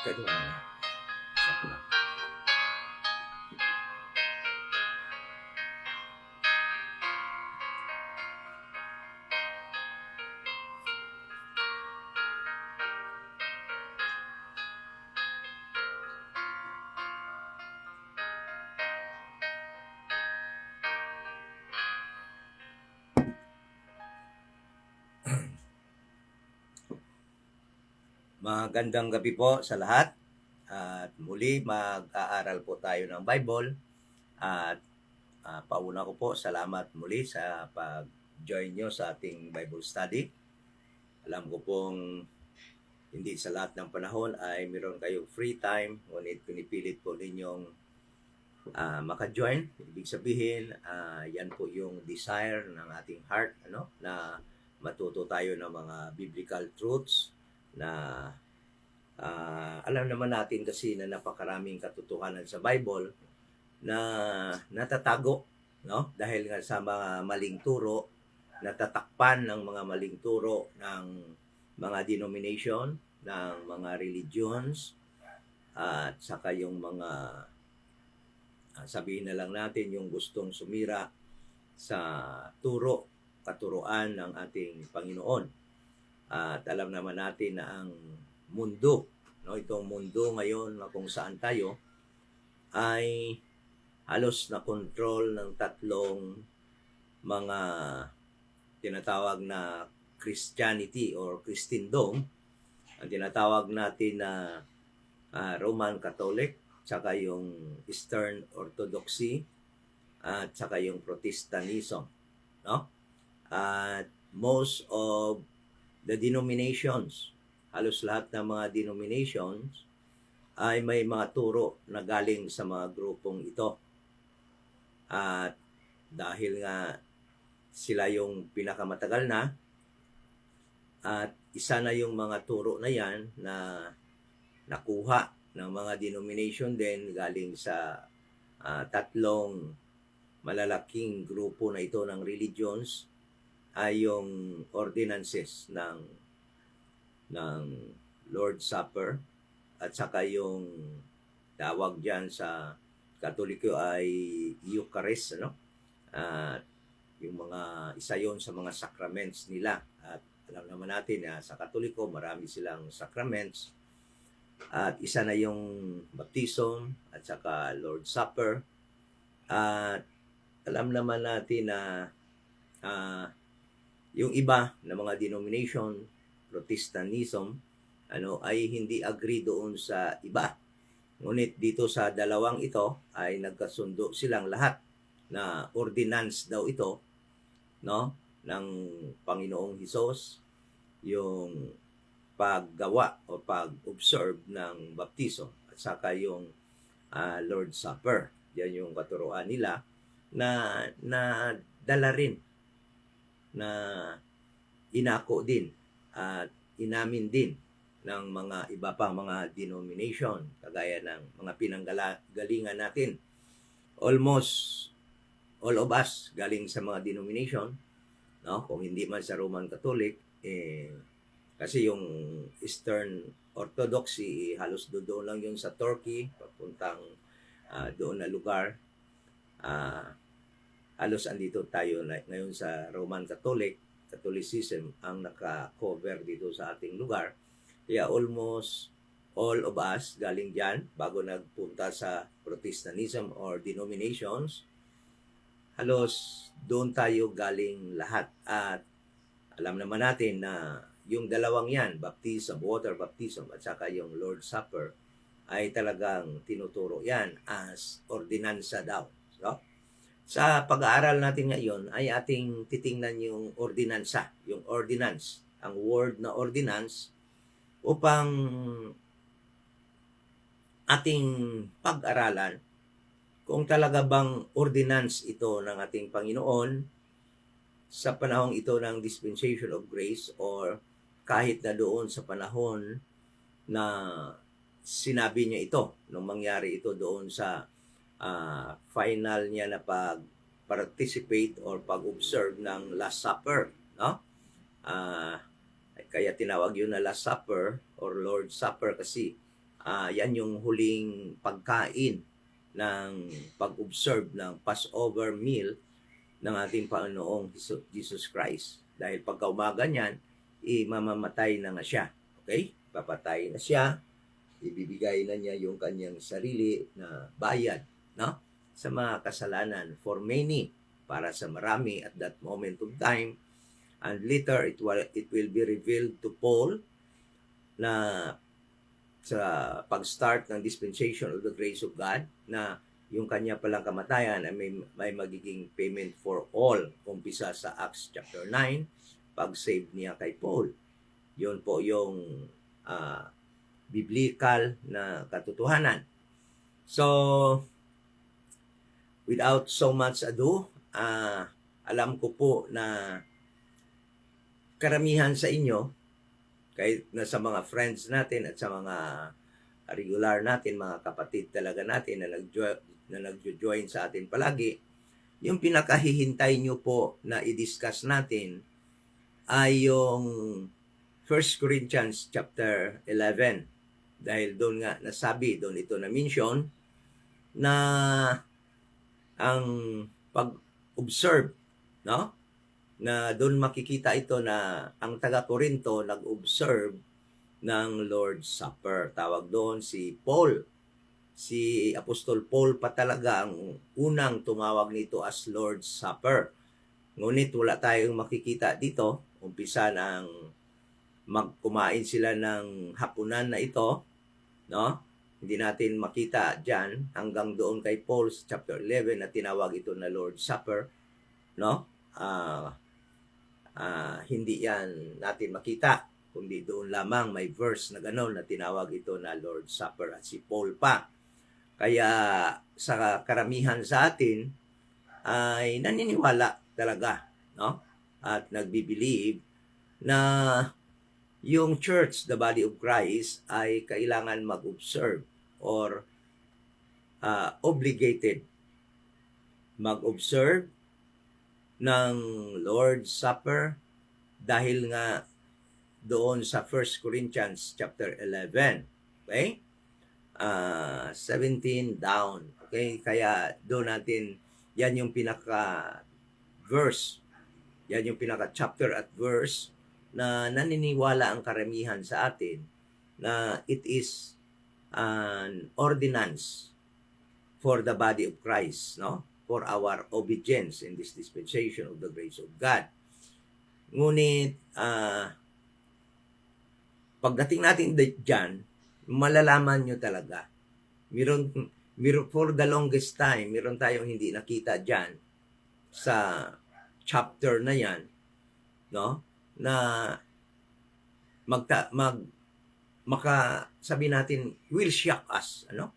Kedua. Magandang gabi po sa lahat. At muli mag-aaral po tayo ng Bible. At pauna ko po, salamat muli sa pag-join nyo sa ating Bible study. Alam ko pong hindi sa lahat ng panahon ay meron kayong free time, ngunit pinipilit po ninyong maka-join. Ibig sabihin, yan po yung desire ng ating heart, na matuto tayo ng mga biblical truths na alam naman natin kasi na napakaraming katotohanan sa Bible na natatago, dahil nga sa mga maling turo, natatakpan ng mga maling turo ng mga denomination, ng mga religions, at saka yung mga sabihin na lang natin yung gustong sumira sa katuruan ng ating Panginoon. At alam naman natin na ang mundo, itong mundo ngayon na kung saan tayo ay halos na control ng tatlong mga tinatawag na Christianity or Christendom, ang tinatawag natin na Roman Catholic, tsaka yung Eastern Orthodoxy, at tsaka yung Protestantism, no? At most of the denominations, halos lahat ng mga denominations ay may mga turo na galing sa mga grupong ito. At dahil nga sila yung pinakamatagal na, at isa na yung mga turo na yan na nakuha ng mga denomination din galing sa tatlong malalaking grupo na ito ng religions, ay yung ordinances ng Lord's Supper, at saka yung tawag dyan sa Katoliko ay Eucharist, ano? Yung mga isa yon sa mga sacraments nila. At alam naman natin na sa Katoliko marami silang sacraments. At isa na yung baptism at saka Lord's Supper. At alam naman natin na yung iba na mga denomination, Protestantism, ay hindi agree doon sa iba. Ngunit dito sa dalawang ito ay nagkasundo silang lahat na ordinance daw ito, no, ng Panginoong Hesus, yung paggawa o pag-observe ng baptiso at saka yung Lord's Supper. Yan yung katuruan nila na dala rin, na inako din at inamin din ng mga iba pang mga denomination, kagaya ng mga pinanggalingan natin. Almost all of us galing sa mga denomination, no? Kung hindi man sa Roman Catholic, kasi yung Eastern Orthodoxy, halos doon lang yun sa Turkey, papuntang doon na lugar. Halos andito tayo ngayon sa Roman Catholicism ang naka-cover dito sa ating lugar. Kaya almost all of us galing dyan bago nagpunta sa Protestantism or denominations. Halos doon tayo galing lahat. At alam naman natin na yung dalawang yan, baptism, water baptism, at saka yung Lord's Supper, ay talagang tinuturo yan as ordinansa daw. So, sa pag-aaral natin ngayon ay ating titingnan yung ordinansa, yung ordinance, ang word na ordinance, upang ating pag-aralan kung talaga bang ordinance ito ng ating Panginoon sa panahong ito ng dispensation of grace, or kahit na doon sa panahon na sinabi niya ito, nung mangyari ito doon sa final niya na pag-participate or pag-observe ng Last Supper, no? Kaya tinawag yun na Last Supper or Lord's Supper kasi yan yung huling pagkain ng pag-observe ng Passover meal ng ating Panginoong Jesus Christ. Dahil pagka umaga niyan, mamamatay na nga siya. Okay? Papatay na siya. Ibibigay na niya yung kanyang sarili na bayad, no? Sa mga kasalanan for many, para sa marami at that moment of time. And later, it will be revealed to Paul na sa pag-start ng dispensation of the grace of God, na yung kanya palang kamatayan ay may magiging payment for all. Umpisa sa Acts chapter 9, pag-save niya kay Paul. Yun po yung biblical na katotohanan. So, without so much ado, alam ko po na karamihan sa inyo, kahit na sa mga friends natin at sa mga regular natin, mga kapatid talaga natin na nagjo-join sa atin palagi, yung pinakahihintay nyo po na i-discuss natin ay yung 1 Corinthians chapter 11. Dahil doon nga nasabi, doon ito na-mention, na ang pag-observe, no? Na doon makikita ito na ang taga-Korinto nag-observe ng Lord's Supper. Tawag doon si Paul. Si Apostol Paul pa talaga ang unang tumawag nito as Lord's Supper. Ngunit wala tayong makikita dito. Umpisa ng magkumain sila ng hapunan na ito, no? Hindi natin makita diyan hanggang doon kay Paul sa chapter 11 na tinawag ito na Lord's Supper, no? Hindi yan natin makita, kundi doon lamang may verse na gano'n na tinawag ito na Lord's Supper at si Paul pa. Kaya sa karamihan sa atin ay naniniwala talaga, no? At nagbibilieve na yung church, the body of Christ, ay kailangan mag-observe or obligated mag-observe ng Lord's Supper dahil nga doon sa 1 Corinthians chapter 11. Okay? 17 down. Okay? Kaya doon natin, yan yung pinaka-verse. Yan yung pinaka-chapter at verse na naniniwala ang karamihan sa atin na it is an ordinance for the body of Christ, no? For our obedience in this dispensation of the grace of God. Ngunit, pagdating natin dyan, malalaman nyo talaga. Meron, for the longest time, meron tayong hindi nakita dyan sa chapter na yan, no? Na sabi natin, will shock us, ano?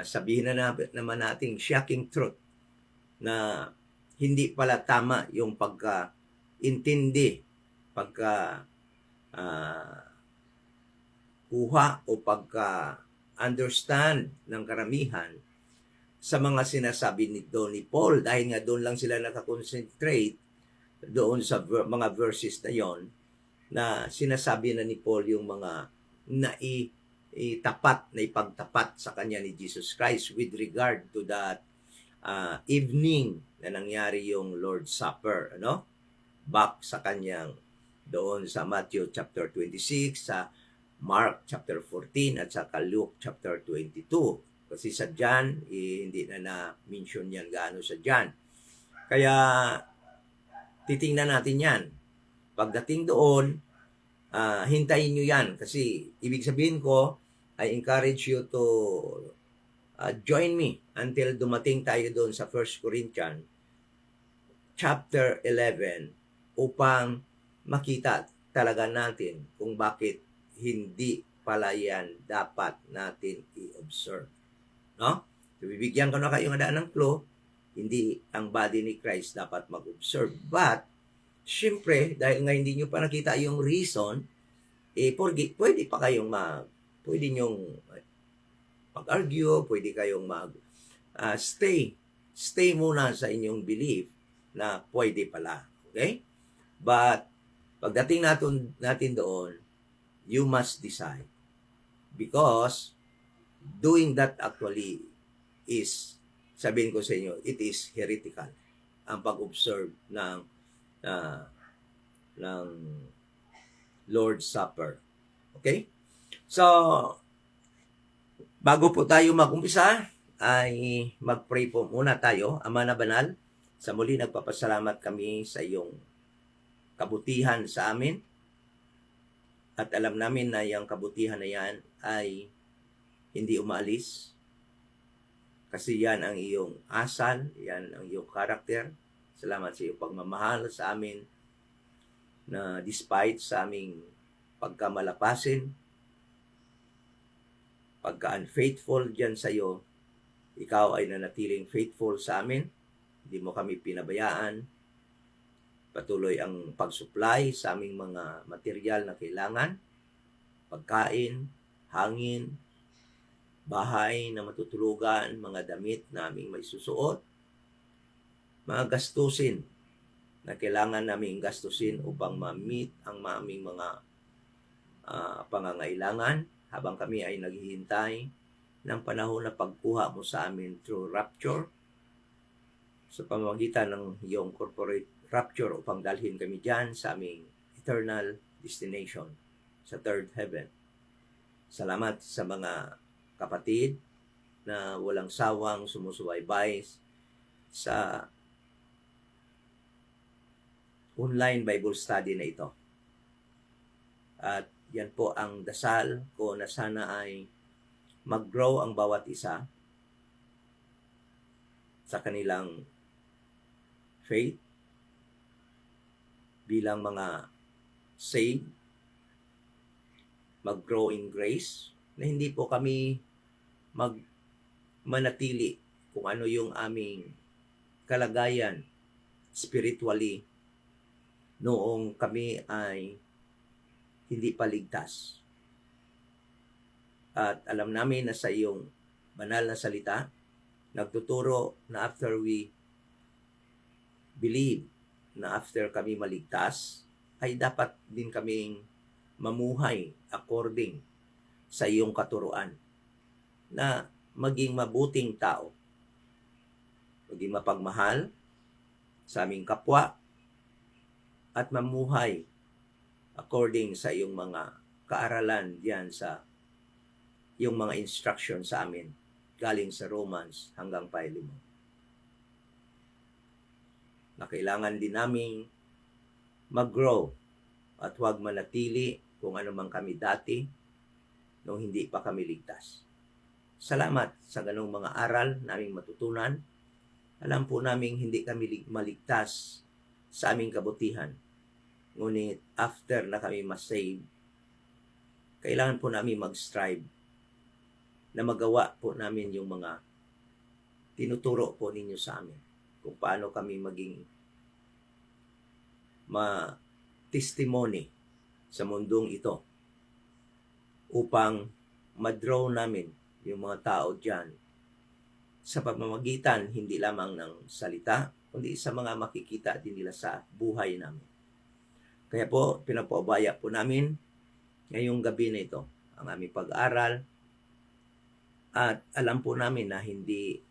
Sabihin na naman natin shocking truth na hindi pala tama yung pagka-intindi, kuha o pagka-understand ng karamihan sa mga sinasabi ni Paul, dahil nga doon lang sila nakakonsentrate doon sa mga verses na yon na sinasabi na ni Paul yung mga ipagtapat sa kanya ni Jesus Christ with regard to that evening na nangyari yung Lord's Supper, ano? Back sa kanyang doon sa Matthew chapter 26, sa Mark chapter 14 at sa Luke chapter 22. Kasi sa John, hindi na-mention yan gaano sa John. Kaya titingnan natin yan. Pagdating doon, hintayin nyo yan. Kasi ibig sabihin ko, I encourage you to join me until dumating tayo doon sa 1 Corinthians chapter 11 upang makita talaga natin kung bakit hindi pala yan dapat natin i-observe. No? So, bibigyan ko na kayo ng clue, hindi ang body ni Christ dapat mag-observe. But, syempre, dahil nga hindi nyo pa nakita yung reason, pwede pa kayong pwede nyong mag-argue, pwede kayong stay muna sa inyong belief na pwede pala. Okay? But, pagdating natin doon, you must decide. Because, doing that actually is, sabihin ko sa inyo, it is heretical. Ang pag-observe ng Lord's Supper. Okay? So, bago po tayo mag-umpisa, ay mag-pray po muna tayo. Ama na banal, sa muli nagpapasalamat kami sa iyong kabutihan sa amin. At alam namin na yung kabutihan na yan ay hindi umaalis. Kasi yan ang iyong asal, yan ang iyong karakter. Salamat sa iyong pagmamahal sa amin na despite sa aming pagkamalapasin, pagka-unfaithful dyan sa iyo, ikaw ay nanatiling faithful sa amin. Hindi mo kami pinabayaan. Patuloy ang pag-supply sa aming mga material na kailangan, pagkain, hangin, bahay na matutulugan, mga damit na aming may susuot, mga gastusin na kailangan naming gastusin upang ma-meet ang aming mga pangangailangan habang kami ay naghihintay ng panahon na pagkuha mo sa amin through rapture sa pamamagitan ng iyong corporate rapture upang dalhin kami dyan sa aming eternal destination sa third heaven. Salamat sa mga kapatid na walang sawang sumusubaybay sa online Bible study na ito. At yan po ang dasal ko na sana ay mag-grow ang bawat isa sa kanilang faith bilang mga saved, mag-grow in grace, na hindi po kami manatili kung ano yung aming kalagayan spiritually noong kami ay hindi pa ligtas. At alam namin na sa iyong banal na salita, nagtuturo na after we believe na after kami maligtas, ay dapat din kaming mamuhay according sa iyong katuruan na maging mabuting tao, maging mapagmahal sa aming kapwa, at mamuhay according sa iyong mga kaaralan diyan sa iyong mga instruction sa amin galing sa Romans hanggang Philemon. Na kailangan din naming mag-grow at huwag manatili kung ano man kami dati nung hindi pa kami ligtas. Salamat sa ganung mga aral naming matutunan. Alam po naming hindi kami maligtas sa aming kabutihan. Ngunit after na kami ma-save, kailangan po namin mag-strive na magawa po namin yung mga tinuturo po ninyo sa amin. Kung paano kami maging testimony sa mundong ito upang ma-draw namin yung mga tao dyan sa pamamagitan hindi lamang ng salita, kundi sa mga makikita din nila sa buhay namin. Kaya po, pinapaubaya po namin ngayong gabi na ito ang aming pag-aaral, at alam po namin na hindi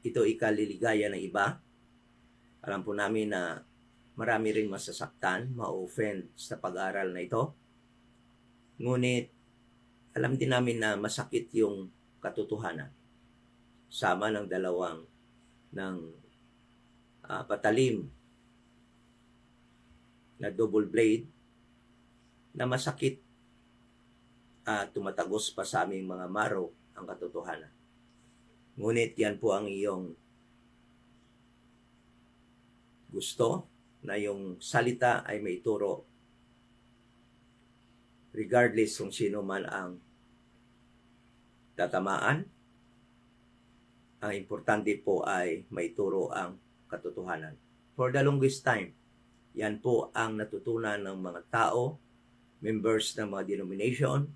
ito ikaliligaya ng iba. Alam po namin na marami rin masasaktan, ma-offend sa pag-aaral na ito. Ngunit alam din namin na masakit yung katotohanan. Sama ng dalawang patalim na double blade na masakit at tumatagos pa sa aming mga marrow ang katotohanan. Ngunit yan po ang iyong gusto, na yung salita ay may turo regardless kung sino man ang tatamaan. Ang importante po ay may turo ang katotohanan. For the longest time, yan po ang natutunan ng mga tao, members ng mga denomination,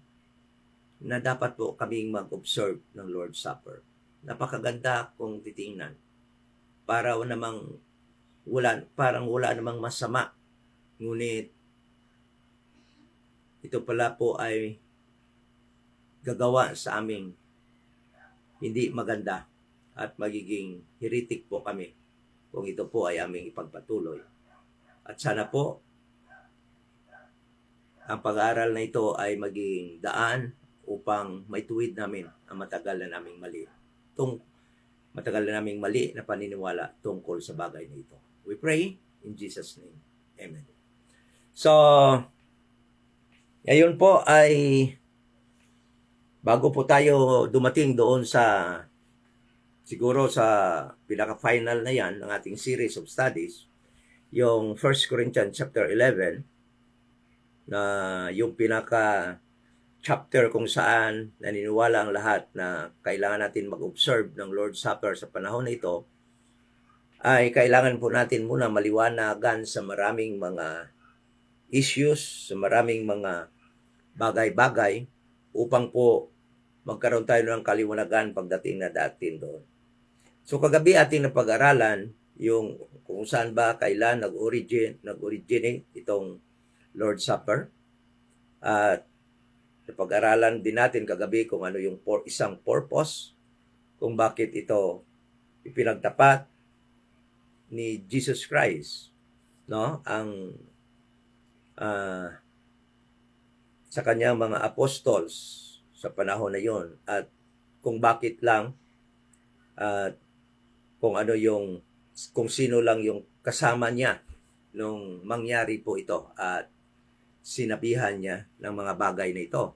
na dapat po kaming mag-observe ng Lord's Supper. Napakaganda kung titingnan. Parang wala namang masama. Ngunit ito pala po ay gagawa sa aming hindi maganda, at magiging heretic po kami kung ito po ay aming ipagpatuloy. At sana po ang pag-aaral na ito ay maging daan upang maituwid namin ang matagal na naming mali na paniniwala tungkol sa bagay na ito. We pray in Jesus' name. Amen. So, ngayon po ay bago po tayo dumating doon siguro sa pinaka-final na yan ng ating series of studies, yung 1 Corinthians chapter 11, na yung pinaka-chapter kung saan naniniwala ang lahat na kailangan natin mag-observe ng Lord's Supper sa panahon na ito, ay kailangan po natin muna maliwanagan sa maraming mga issues, sa maraming mga bagay-bagay, upang po magkaroon tayo ng kaliwanagan pagdating na datin doon. So kagabi ating napag-aralan yung kung saan ba kailan nag-originate itong Lord's Supper. At napag-aralan din natin kagabi kung ano yung isang purpose, kung bakit ito ipinagtapat ni Jesus Christ, no? Ang sa kanyang mga apostles sa panahon na yon, at kung bakit lang at kung sino lang yung kasama niya nung mangyari po ito at sinabihan niya ng mga bagay na ito.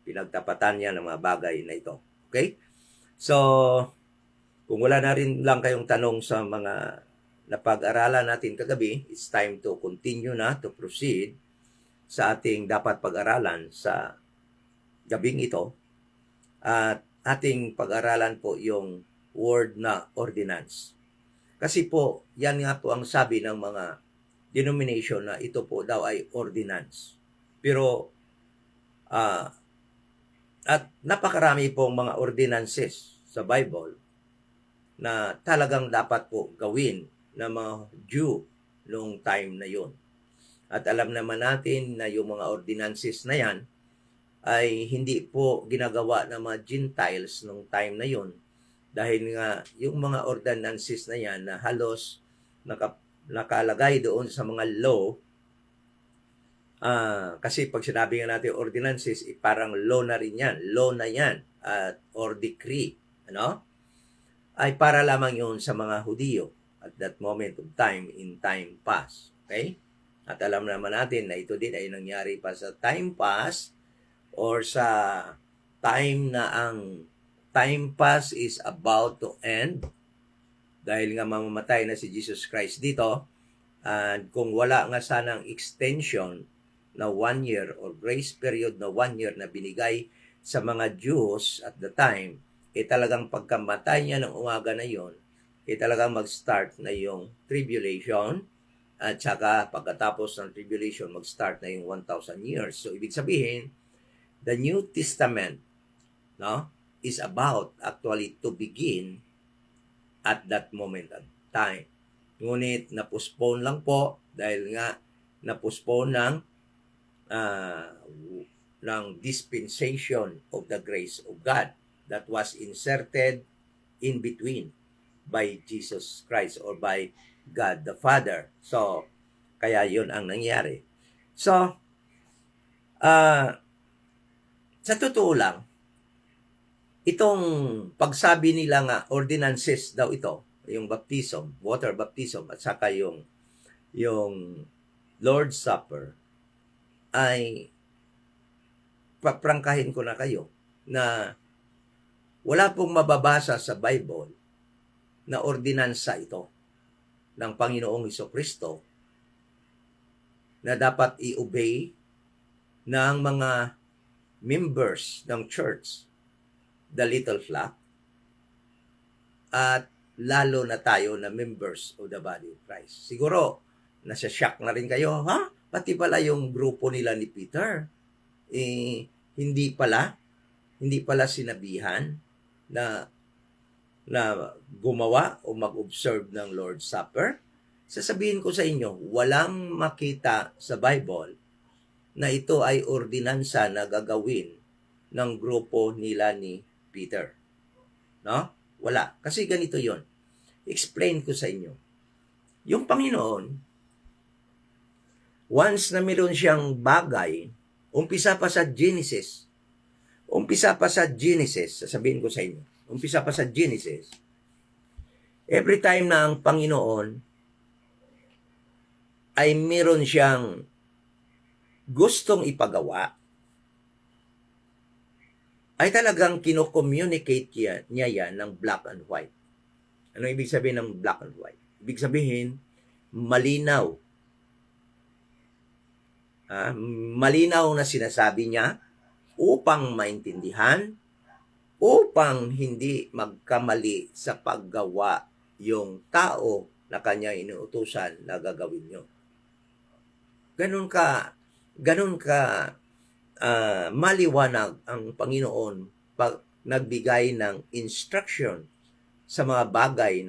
Pinagtapatan niya ng mga bagay na ito. Okay? So, kung wala na rin lang kayong tanong sa mga napag-aralan natin kagabi, it's time to continue na, to proceed sa ating dapat pag-aralan sa gabing ito. At ating pag-aralan po yung word na ordinance. Kasi po, yan nga po ang sabi ng mga denomination na ito po daw ay ordinance. Pero, at napakarami pong mga ordinances sa Bible na talagang dapat po gawin ng mga Jew noong time na yon. At alam naman natin na yung mga ordinances na yan ay hindi po ginagawa ng mga Gentiles noong time na yon. Dahil nga yung mga ordinances na yan na halos nakalagay doon sa mga law, kasi pag sinabi nga natin ordinances, parang law na rin yan. Law na yan or decree. Ano? Ay para lamang yun sa mga Hudiyo at that moment of time in time past. Okay? At alam naman natin na ito din ay nangyari pa sa time past or sa time na ang time past is about to end dahil nga mamamatay na si Jesus Christ dito. And kung wala nga sanang extension na 1 year or grace period na 1 year na binigay sa mga Jews at the time, talagang pagkamatay niya ng umaga na yon, talagang mag-start na yung tribulation at saka pagkatapos ng tribulation, mag-start na yung 1,000 years. So, ibig sabihin, the New Testament is about actually to begin at that moment of time. Ngunit, na-postpone lang po dahil nga na-postpone ng dispensation of the grace of God that was inserted in between by Jesus Christ or by God the Father. So, kaya yun ang nangyari. So, sa totoo lang, itong pagsabi nila nga ordinances daw ito, yung baptism, water baptism, at saka yung Lord's Supper, ay paprangkahin ko na kayo na wala pong mababasa sa Bible na ordinansa ito ng Panginoong Hesukristo na dapat i-obey ng mga members ng church, the little flock, at lalo na tayo na members of the body of Christ. Siguro, nasa-shock na rin kayo, pati pala yung grupo nila ni Peter, hindi pala sinabihan na gumawa o mag-observe ng Lord's Supper. Sasabihin ko sa inyo, walang makita sa Bible na ito ay ordinansa na gagawin ng grupo nila ni Peter. No? Wala. Kasi ganito yon. Explain ko sa inyo. Yung Panginoon, once na meron siyang bagay, umpisa pa sa Genesis, sasabihin ko sa inyo, umpisa pa sa Genesis, every time na ang Panginoon ay meron siyang gustong ipagawa, ay talagang kino-communicate niya yan ng black and white. Ano ibig sabihin ng black and white? Ibig sabihin, malinaw. Malinaw na sinasabi niya upang maintindihan, upang hindi magkamali sa paggawa yung tao na kanya inuutusan na gagawin nyo. Ganun ka maliwanag ang Panginoon pag nagbigay ng instruction sa mga bagay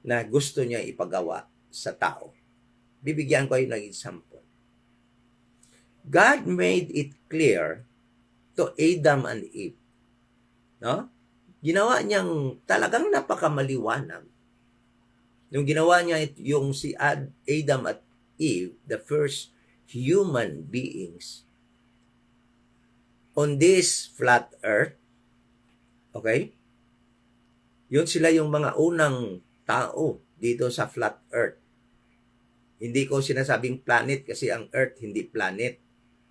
na gusto niya ipagawa sa tao. Bibigyan ko kayo ng example. God made it clear to Adam and Eve. No? Ginawa niyang talagang napakamaliwanag. Nung ginawa niya yung si Adam at Eve, the first human beings on this flat earth, okay? Yun sila yung mga unang tao dito sa flat earth. Hindi ko sinasabing planet kasi ang Earth hindi planet,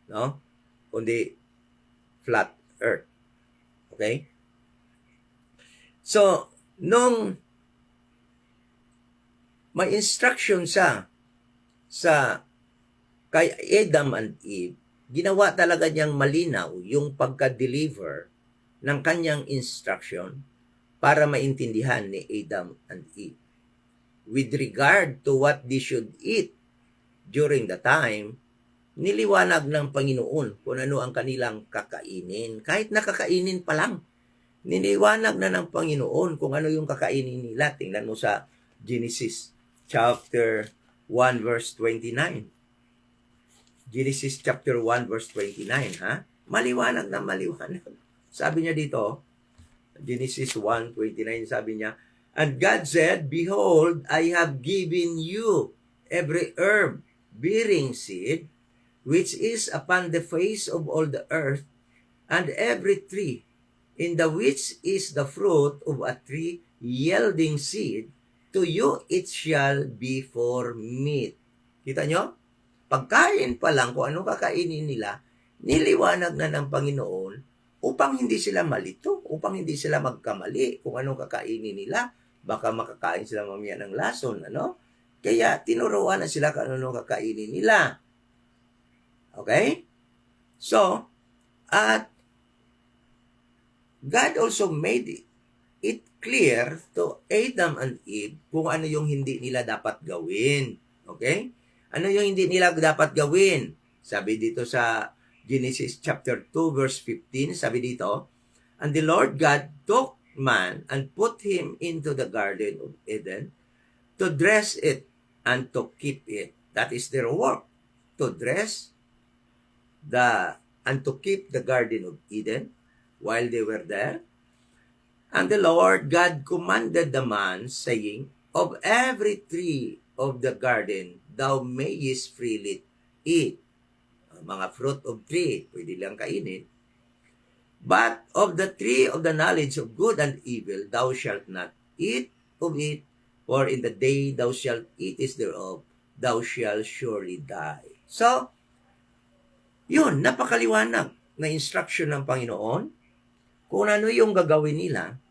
no? Kundi flat Earth. Okay? So, nung may instruction sa kay Adam and Eve, ginawa talaga niyang malinaw yung pagka-deliver ng kanyang instruction para maintindihan ni Adam and Eve with regard to what they should eat during the time. Niliwanag ng Panginoon kung ano ang kanilang kakainin. Kahit nakakainin pa lang, niliwanag na ng Panginoon kung ano yung kakainin nila. Tingnan mo sa Genesis chapter 1 verse 29. Genesis chapter 1 verse 29, ha? Maliwanag na maliwanag. Sabi niya dito, Genesis 1:29, sabi niya, "And God said, Behold, I have given you every herb bearing seed, which is upon the face of all the earth, and every tree, in the which is the fruit of a tree yielding seed, to you it shall be for meat." Kita nyo? Pagkain pa lang kung anong kakainin nila, niliwanag na ng Panginoon upang hindi sila malito, upang hindi sila magkamali kung anong kakainin nila. Baka makakain sila mamaya ng lason, ano? Kaya tinuruan na sila kung anong kakainin nila. Okay? So, at God also made it clear to Adam and Eve kung ano yung hindi nila dapat gawin. Okay? Ano yung hindi nila dapat gawin? Sabi dito sa Genesis chapter 2 verse 15, sabi dito, "And the Lord God took man and put him into the garden of Eden to dress it and to keep it." That is their work, to dress and to keep the garden of Eden while they were there. "And the Lord God commanded the man, saying, Of every tree of the garden thou mayest freely eat." Mga fruit of tree, pwede lang kainin. "But of the tree of the knowledge of good and evil thou shalt not eat of it, for in the day thou shalt eat thereof, thou shalt surely die." So, yun, napakaliwanag na instruction ng Panginoon kung ano yung gagawin nila,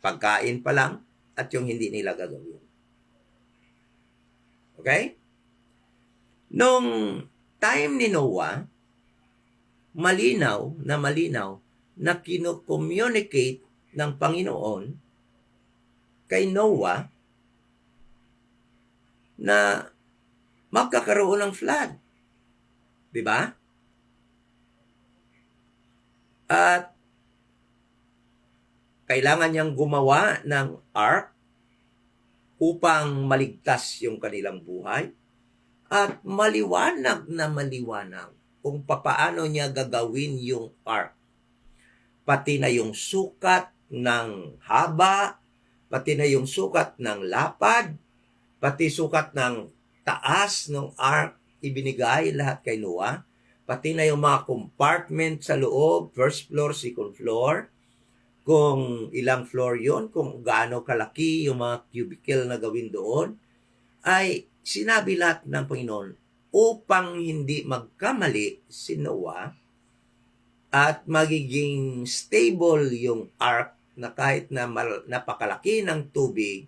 pagkain pa lang, at yung hindi nila gagawin. Okay? Nung time ni Noah, malinaw na kino-communicate ng Panginoon kay Noah na magkakaroon ng flood. Di ba? At kailangan niyang gumawa ng ark upang maligtas yung kanilang buhay. At maliwanag na maliwanag kung papaano niya gagawin yung ark. Pati na yung sukat ng haba, pati na yung sukat ng lapad, pati sukat ng taas ng ark, ibinigay lahat kay Noah. Pati na yung mga compartment sa loob, first floor, second floor, kung ilang floor yon, kung gaano kalaki yung mga cubicle na gawin doon, ay sinabi lahat ng Panginoon upang hindi magkamali si Noah at magiging stable yung ark na kahit na napakalaki ng tubig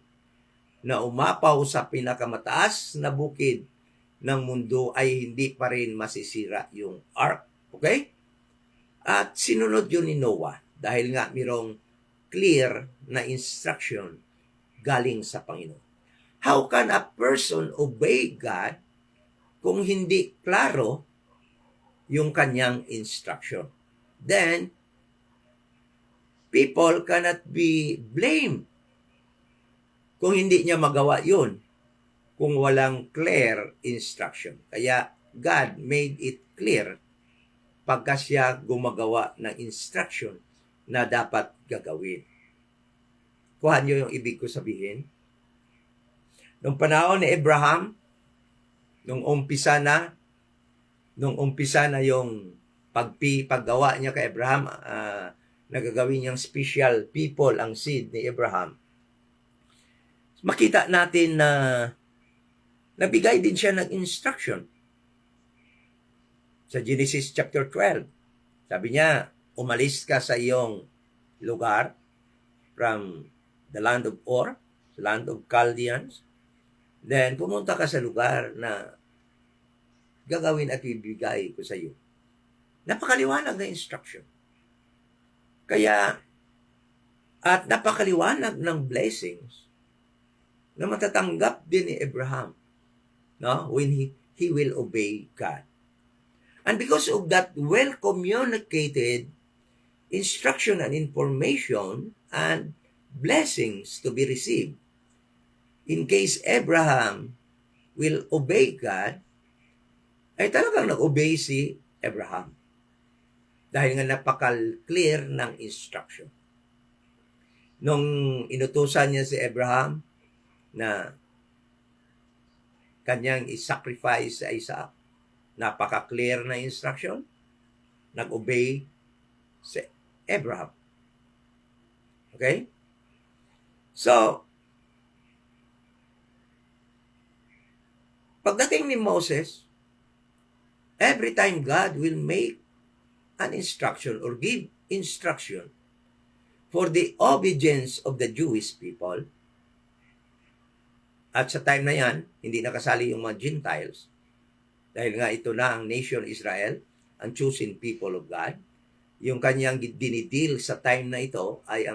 na umapaw sa pinakamataas na bukid ng mundo ay hindi pa rin masisira yung ark. Okay? At sinunod yun ni Noah dahil nga mayroong clear na instruction galing sa Panginoon. How can a person obey God kung hindi klaro yung kanyang instruction? Then, people cannot be blamed kung hindi niya magawa yun, kung walang clear instruction. Kaya, God made it clear pagka siya gumagawa ng instruction na dapat gagawin. Kuha niyo yung ibig ko sabihin? Nung panahon ni Abraham, nung umpisa na yung paggawa niya kay Abraham, nagagawin niyang special people ang seed ni Abraham. Makita natin na Nabigay din siya ng instruction. Sa Genesis chapter 12, sabi niya, umalis ka sa iyong lugar from the land of Ur, the land of Chaldeans, then pumunta ka sa lugar na gagawin at ibigay ko sa iyo. Napakaliwanag na instruction. Kaya, at napakaliwanag ng blessings na matatanggap din ni Abraham, no? When he will obey God. And because of that well-communicated instruction and information and blessings to be received, in case Abraham will obey God, ay talagang nag-obey si Abraham. Dahil nga napaka-clear ng instruction. Nung inutusan niya si Abraham na kanyang isacrifice sa Isaac, napaka-clear na instruction, nag-obey si Abraham. Okay? So, pagdating ni Moses, every time God will make an instruction or give instruction for the obedience of the Jewish people, at sa time na yan, hindi nakasali yung mga Gentiles, dahil nga ito na ang nation Israel, ang chosen people of God, yung kanyang dinidil sa time na ito ay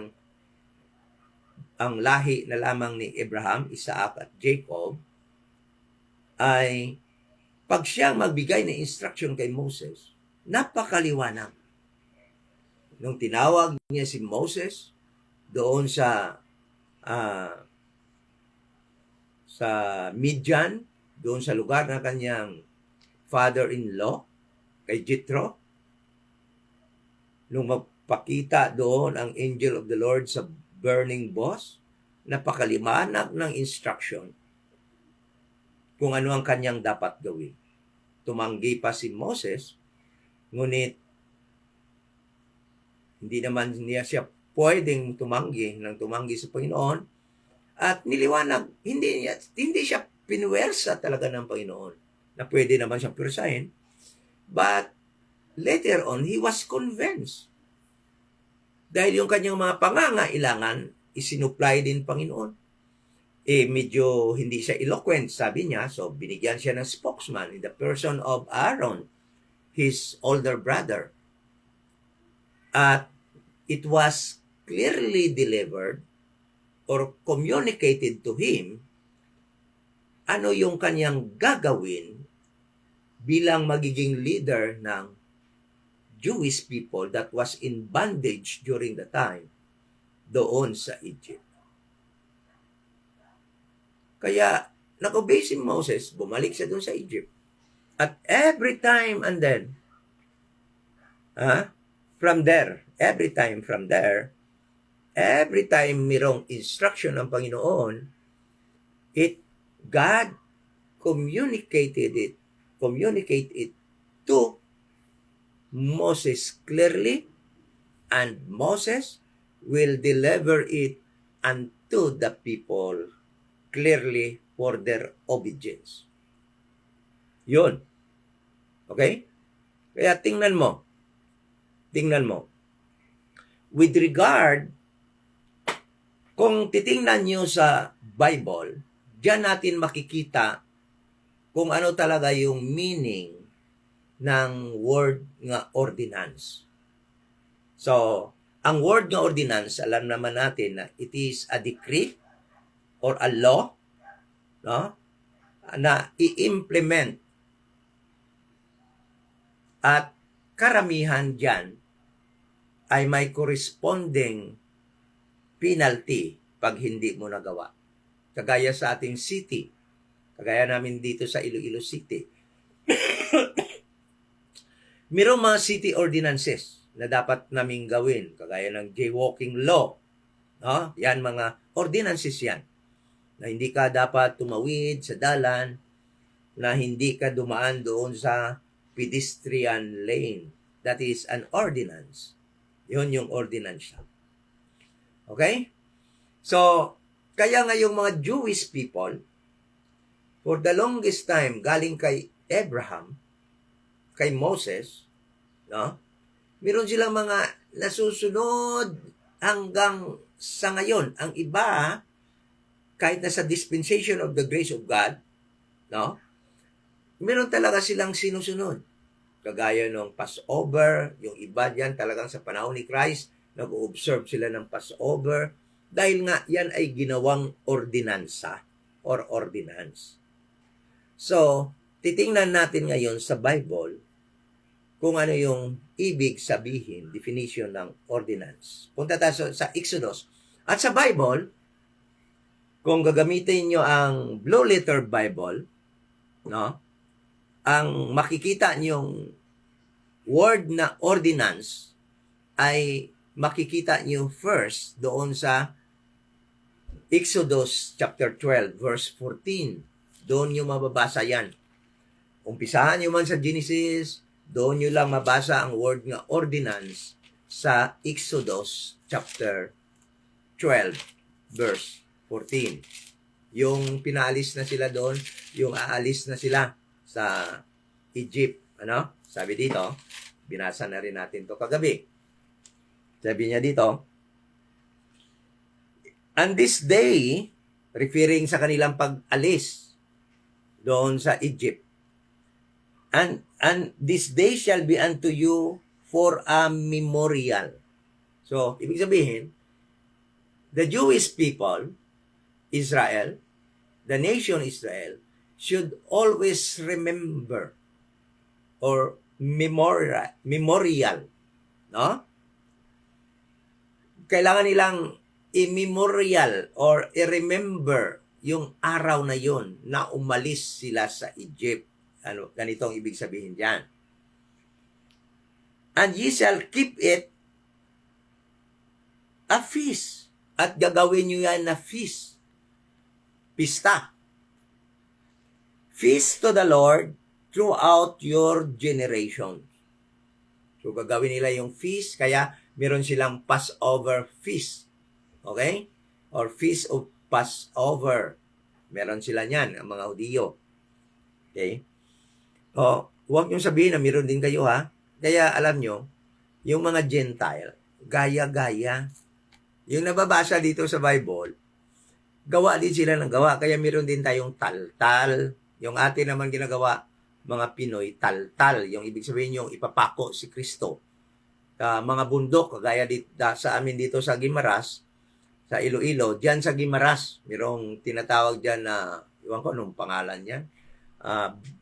ang lahi na lamang ni Abraham, Isaac at Jacob, ay pag siyang magbigay ng instruction kay Moses, napakaliwanag. Nung tinawag niya si Moses doon sa Midian, doon sa lugar ng kanyang father-in-law, kay Jethro, nung magpakita doon ang angel of the Lord sa burning bush, napakaliwanag ng instruction kung ano ang kanyang dapat gawin. Tumanggi pa si Moses, ngunit hindi naman niya siya pwedeng tumanggi sa Panginoon, at niliwanag, hindi siya pinuwersa talaga ng Panginoon na pwede naman siyang pwersahin, but later on, he was convinced. Dahil yung kanyang mga pangangailangan, isinupply din Panginoon. Medyo hindi siya eloquent, sabi niya, so binigyan siya ng spokesman in the person of Aaron, his older brother. At it was clearly delivered or communicated to him ano yung kanyang gagawin bilang magiging leader ng Jewish people that was in bondage during the time doon sa Egypt. Kaya nag-obey si Moses, bumalik siya doon sa Egypt. At every time and then, every time mirong instruction ng Panginoon, God communicate it to Moses clearly, and Moses will deliver it unto the people clearly for their obedience. Yun. Okay? Kaya tingnan mo. With regard, kung titingnan nyo sa Bible, diyan natin makikita kung ano talaga yung meaning ng word nga ordinance. So, ang word nga ordinance, alam naman natin na it is a decree or a law, no, na i-implement. At karamihan dyan ay may corresponding penalty pag hindi mo nagawa. Kagaya sa ating city, kagaya namin dito sa Iloilo City, mayroong mga city ordinances na dapat naming gawin, kagaya ng jaywalking law. No? Yan, mga ordinances yan, na hindi ka dapat tumawid sa dalan, na hindi ka dumaan doon sa pedestrian lane. That is an ordinance. Yun yung ordinance. Okay? So, kaya nga yung mga Jewish people, For the longest time, galing kay Abraham, kay Moses, no? Meron silang mga nasusunod hanggang sa ngayon. Ang iba, kahit nasa dispensation of the grace of God, no? Meron talaga silang sinusunod. Kagaya ng Passover, yung iba diyan talagang sa panahon ni Christ, nag-observe sila ng Passover dahil nga yan ay ginawang ordinansa or ordinance. So, titingnan natin ngayon sa Bible kung ano yung ibig sabihin, definition ng ordinance. Punta tayo sa Exodus. At sa Bible, kung gagamitin nyo ang Blue Letter Bible, no, ang makikita nyong word na ordinance ay makikita nyo first doon sa Exodus chapter 12 verse 14. Doon nyo mababasa yan. Umpisahan nyo man sa Genesis, doon nyo lang mabasa ang word nga ordinance sa Exodus chapter 12 verse 14. Yung pinaalis na sila doon, yung aalis na sila sa Egypt. Ano? Sabi dito, binasa na rin natin to kagabi. Sabi niya dito, and this day, referring sa kanilang pag-alis doon sa Egypt, and this day shall be unto you for a memorial. So, ibig sabihin, the Jewish people, Israel, the nation Israel, should always remember or memorial, no? Kailangan nilang i-memorial or i-remember yung araw na yon na umalis sila sa Egypt. Ano, ganito ang ibig sabihin diyan. And ye shall keep it a feast. At gagawin nyo yan na feast. Pista. Feast to the Lord throughout your generation. So, gagawin nila yung feast, kaya meron silang Passover feast. Okay? Or Feast of Passover. Meron sila niyan, ang mga Hudiyo. Okay? O, huwag nyo sabihin na meron din kayo, ha? Kaya, alam nyo, yung mga Gentile, gaya-gaya. Yung nababasa dito sa Bible, gawa din sila ng gawa. Kaya meron din tayong tal-tal. Yung atin naman ginagawa, mga Pinoy, tal-tal. Yung ibig sabihin yung ipapako si Kristo. Mga bundok, kagaya sa amin dito sa Guimaras, sa Iloilo, diyan sa Guimaras, mayroong tinatawag diyan na, iwan ko anong pangalan niyan,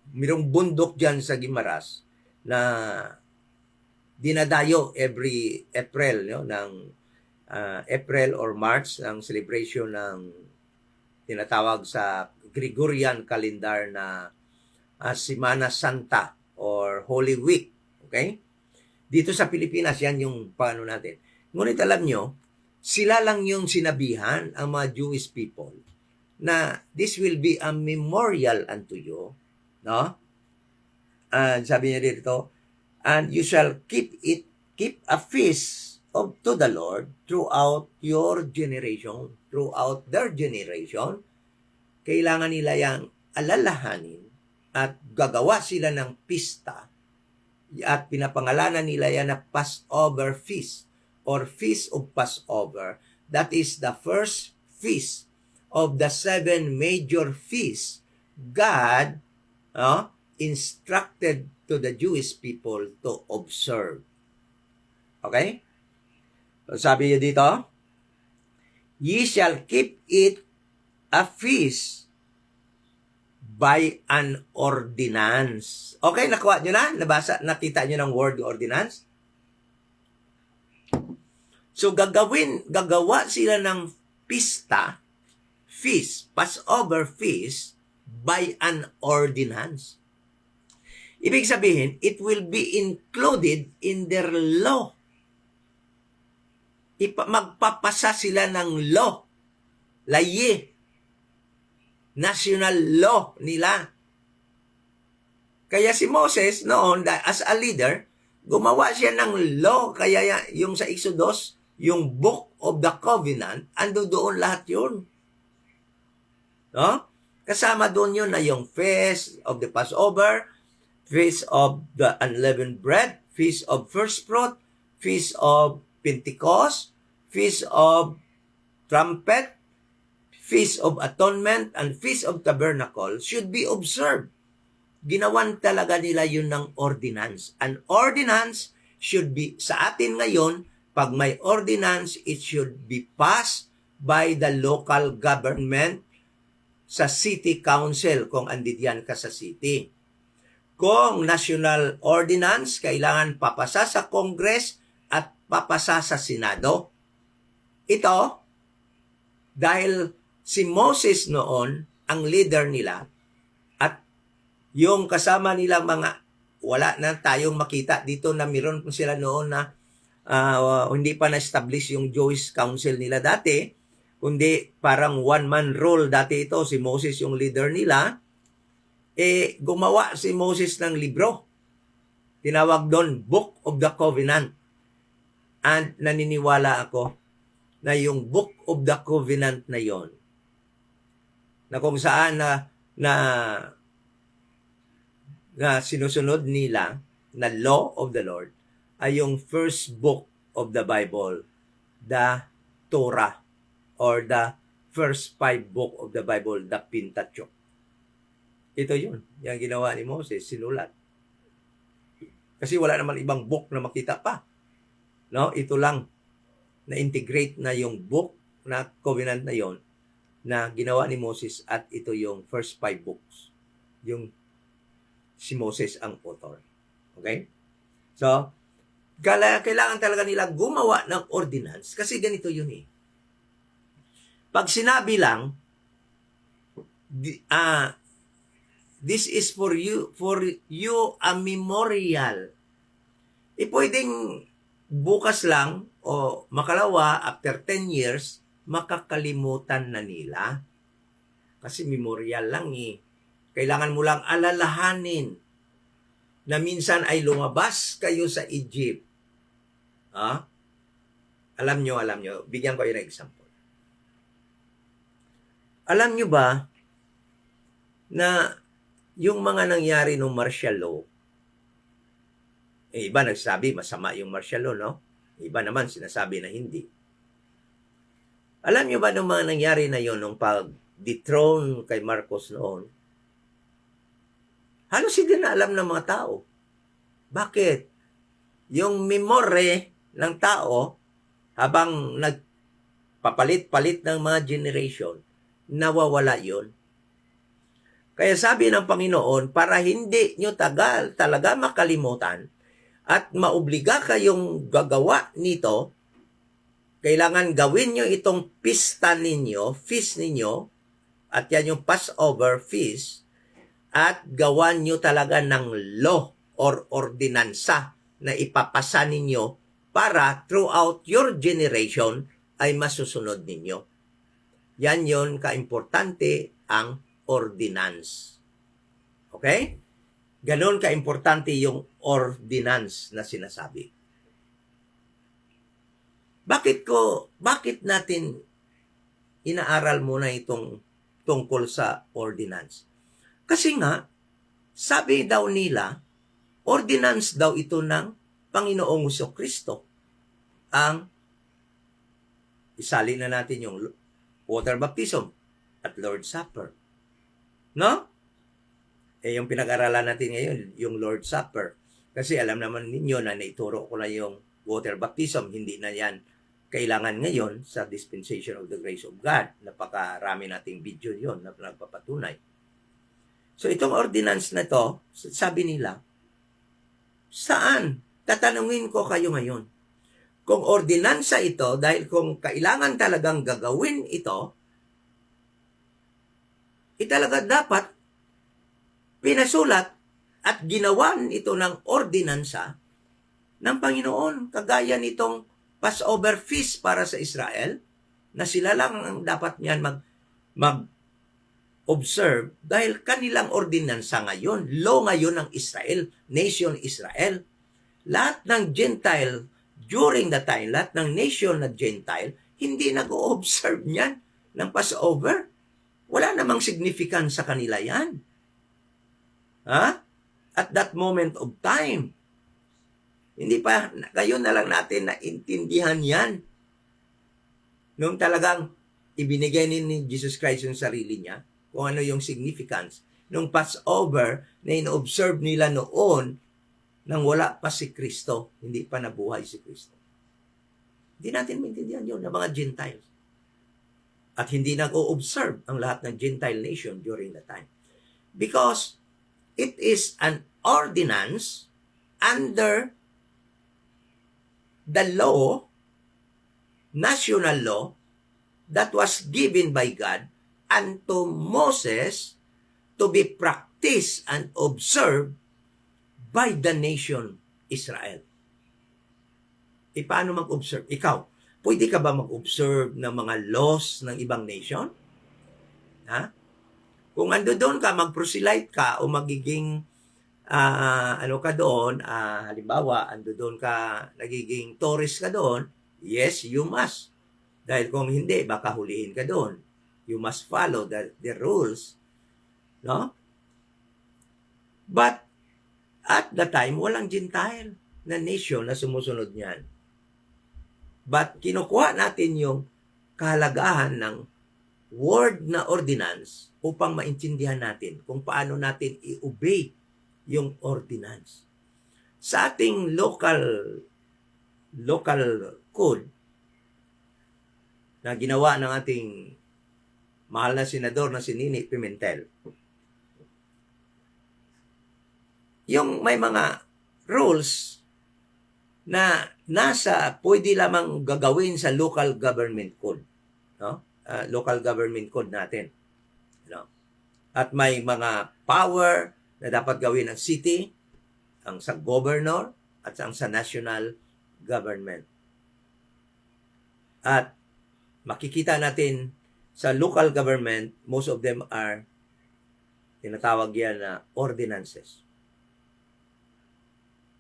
mayroong bundok diyan sa Guimaras na dinadayo every April, no, ng April or March, ng celebration ng tinatawag sa Gregorian calendar na Semana Santa or Holy Week. Okay? Dito sa Pilipinas, yan yung paano natin. Ngunit alam nyo, sila lang yung sinabihan, ang mga Jewish people, na this will be a memorial unto you. No? And sabi niya dito, and you shall keep a feast to the Lord throughout your generation, throughout their generation. Kailangan nila yang alalahanin at gagawa sila ng pista at pinapangalanan nila yan na Passover feast or Feast of Passover. That is the first feast of the 7 major feasts God instructed to the Jewish people to observe. Okay? So, sabi niya dito, ye shall keep it a feast by an ordinance. Okay, nakuha nyo na? Nakita nyo ng word ordinance? So, gagawa sila ng pista, feast, Passover feast, by an ordinance. Ibig sabihin, it will be included in their law. Magpapasa sila ng law, laye, national law nila. Kaya si Moses noon, as a leader, gumawa siya ng law. Kaya yung sa Exodus, yung Book of the Covenant, ando doon lahat yun. No? Kasama doon yun na yung Feast of the Passover, Feast of the Unleavened Bread, Feast of First Fruit, Feast of Pentecost, Feast of Trumpet, Feast of Atonement, and Feast of Tabernacle should be observed. Ginawan talaga nila yun ng ordinance. An ordinance should be, sa atin ngayon, pag may ordinance, it should be passed by the local government sa city council kung andyan ka sa city. Kung national ordinance, kailangan papasa sa Congress at papasa sa Senado. Ito, dahil si Moses noon, ang leader nila, at yung kasama nila mga, wala na tayong makita dito na meron sila noon na hindi pa na-establish yung Jewish Council nila dati, kundi parang one-man rule dati ito, si Moses yung leader nila, gumawa si Moses ng libro. Tinawag doon, Book of the Covenant. And naniniwala ako na yung Book of the Covenant na yon, na kung saan na sinusunod nila na law of the Lord ay yung first book of the Bible, the Torah, or the first 5 book of the Bible, the Pentateuch. Ito yun, yung ginawa ni Moses, sinulat. Kasi wala naman ibang book na makita pa. No? Ito lang, na-integrate na yung book na covenant na yon na ginawa ni Moses, at ito yung first 5 books. Yung si Moses ang author. Okay? So, kailangan talaga nila gumawa ng ordinance kasi ganito yun eh. Pag sinabi lang, this is for you a memorial. Pwedeng bukas lang o makalawa, after 10 years, makakalimutan na nila. Kasi memorial lang eh. Kailangan mo lang alalahanin na minsan ay lumabas kayo sa Egypt. Alam nyo. Bigyan ko yun ng example. Alam nyo ba na yung mga nangyari ng martial law, iba nagsabi masama yung martial law, no? Iba naman sinasabi na hindi. Alam nyo ba ng mga nangyari na yon nung pag-dethrone kay Marcos noon? Halos hindi na alam ng mga tao. Bakit? Yung memore ng tao, habang nagpapalit-palit ng mga generation, nawawala yon. Kaya sabi ng Panginoon, para hindi nyo talaga makalimutan at maobliga kayong gagawa nito, kailangan gawin nyo itong pista ninyo, feast ninyo, at yan yung Passover feast, at gawan nyo talaga ng law or ordinansa na ipapasa ninyo para throughout your generation ay masusunod ninyo. Yan yon kaimportante ang ordinance. Okay? Ganon kaimportante yung ordinance na sinasabi. Bakit natin inaaral muna itong tungkol sa ordinance? Kasi nga, sabi daw nila, ordinance daw ito ng Panginoong Jesucristo. Ang isali na natin yung water baptism at Lord's Supper. No? Yung pinag-aralan natin ngayon, yung Lord's Supper. Kasi alam naman ninyo na naituro ko na yung water baptism. Hindi na yan kailangan ngayon sa dispensation of the grace of God. Napakarami nating video yon na nagpapatunay. So itong ordinance na to, sabi nila, saan? Tatanungin ko kayo ngayon. Kung ordinansa ito, dahil kung kailangan talagang gagawin ito, talaga dapat pinasulat at ginawan ito ng ordinansa ng Panginoon, kagaya nitong Passover feast para sa Israel, na sila lang ang dapat niyan mag-observe dahil kanilang ordinansa ngayon, law ngayon ng Israel, nation Israel. Lahat ng Gentile during the time, lahat ng nation na Gentile, hindi nag-o-observe niyan ng Passover. Wala namang significance sa kanila yan. Ha? At that moment of time. Hindi pa, ngayon na lang natin naintindihan yan. Nung talagang ibinigay ni Jesus Christ yung sarili niya, kung ano yung significance. Nung Passover na in-observe nila noon nang wala pa si Kristo, hindi pa nabuhay si Kristo. Hindi natin maintindihan yun ng mga Gentiles. At hindi nag-o-observe ang lahat ng Gentile nation during that time. Because it is an ordinance under the law, national law, that was given by God unto Moses to be practiced and observed by the nation Israel. Paano mag-observe? Ikaw, pwede ka ba mag-observe ng mga laws ng ibang nation? Ha? Kung ando doon ka, mag-proselyte ka o magiging ano ka doon, halimbawa, ando doon ka, nagiging tourist ka doon, yes, you must. Dahil kung hindi, baka hulihin ka doon. You must follow the rules. No? But, at the time, walang Gentile na nation na sumusunod niyan. But, kinukuha natin yung kahalagahan ng word na ordinance upang maintindihan natin kung paano natin i-obey yung ordinance. Sa ating local code na ginawa ng ating mahal na senador na si Nini Pimentel, yung may mga rules na pwede lamang gagawin sa local government code, no? Local government code natin, no? At may mga power na dapat gawin ng city, ang sa governor, at ang sa national government. At makikita natin sa local government, most of them are tinatawag yan na ordinances.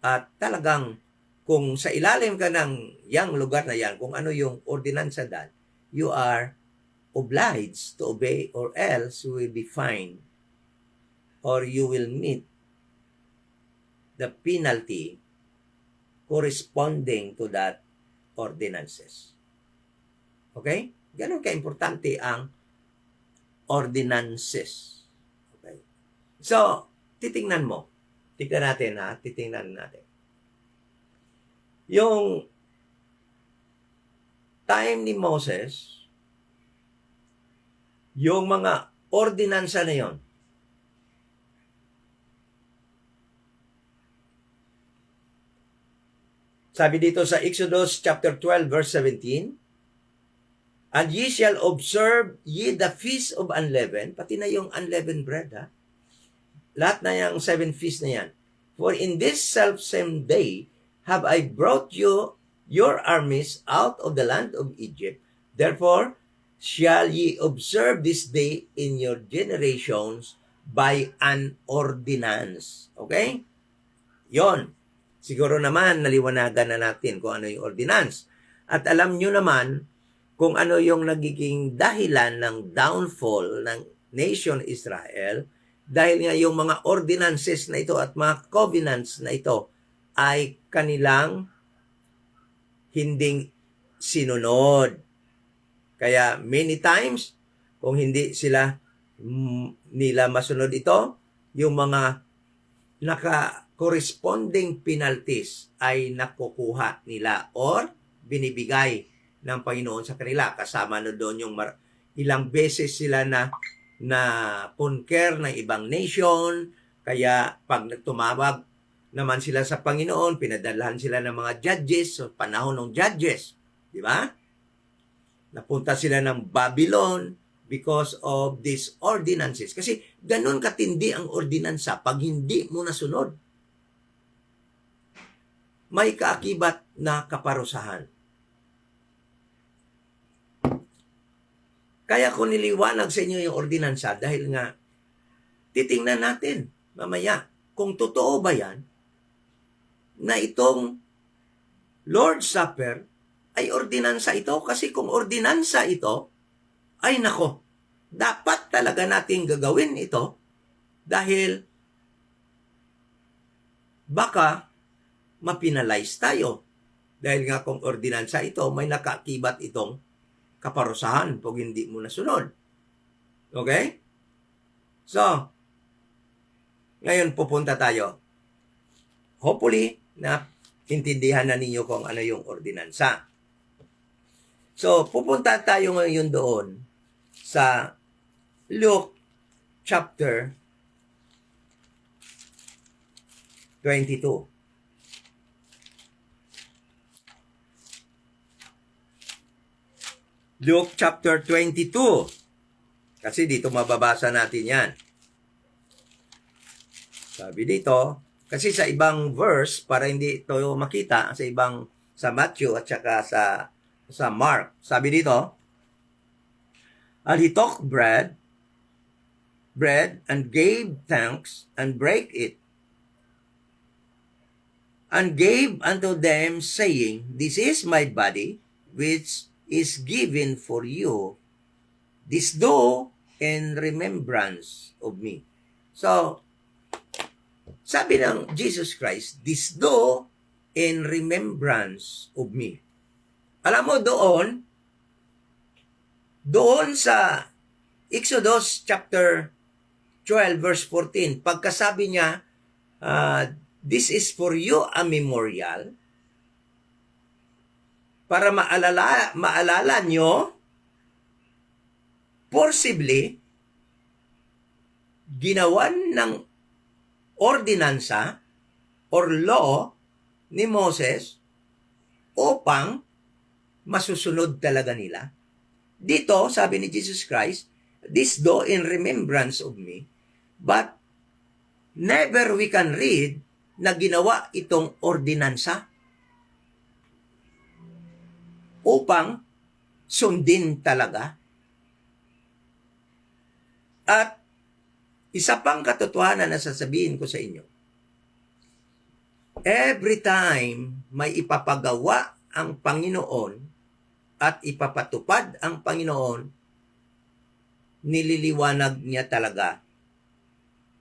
At talagang kung sa ilalim ka ng yang lugar na yan, kung ano yung ordinansa dyan, you are obliged to obey or else you will be fined or you will meet the penalty corresponding to that ordinances. Okay? Ganun ka-importante ang ordinances. Okay? So, titingnan mo. Tingnan natin. Yung time ni Moses, yung mga ordinansa na yon, sabi dito sa Exodus chapter 12 verse 17, and ye shall observe ye the feast of unleavened, pati na yung unleavened bread, ha? Lahat na yung 7 feasts na yan. For in this self-same day have I brought you your armies out of the land of Egypt. Therefore shall ye observe this day in your generations by an ordinance. Okay? Yon. Siguro naman naliwanagan na natin kung ano yung ordinance. At alam nyo naman kung ano yung nagiging dahilan ng downfall ng nation Israel, dahil nga yung mga ordinances na ito at mga covenants na ito ay kanilang hinding sinunod. Kaya many times, kung hindi nila masunod ito, yung mga corresponding penalties ay nakukuha nila or binibigay ng Panginoon sa kanila. Kasama na doon yung ilang beses sila na conquer ng ibang nation. Kaya pag tumawag naman sila sa Panginoon, pinadalahan sila ng mga judges, so panahon ng judges. Di ba? Napunta sila ng Babylon because of these ordinances. Kasi ganun katindi ang ordinansa pag hindi mo nasunod. May kaakibat na kaparusahan. Kaya ko niliwanag sa inyo yung ordinansa dahil nga titingnan natin mamaya kung totoo ba yan na itong Lord's Supper ay ordinansa ito. Kasi kung ordinansa ito, ay nako, dapat talaga natin gagawin ito dahil baka mapinalize tayo. Dahil nga kung ordinansa ito, may nakakibat itong kaparusahan pag hindi mo nasunod. Okay? So, ngayon pupunta tayo. Hopefully, na intindihan na ninyo kung ano yung ordinansa. So, pupunta tayo ngayon doon sa Luke chapter 22. Luke chapter 22. Kasi dito mababasa natin yan. Sabi dito, kasi sa ibang verse, para hindi ito makita, sa Matthew at saka sa Mark, sabi dito, and he took bread and gave thanks and brake it and gave unto them, saying, this is my body, which is given for you. This do in remembrance of me. So, sabi ng Jesus Christ, this do in remembrance of me. Alam mo doon sa Exodus chapter 12 verse 14, pagkasabi niya, this is for you a memorial, para maalala nyo, possibly, ginawan ng ordinansa or law ni Moses upang masusunod talaga nila. Dito, sabi ni Jesus Christ, this do in remembrance of me, but never we can read na ginawa itong ordinansa upang sundin talaga. At isa pang katotohanan na sasabihin ko sa inyo, every time may ipapagawa ang Panginoon at ipapatupad ang Panginoon, nililiwanag niya talaga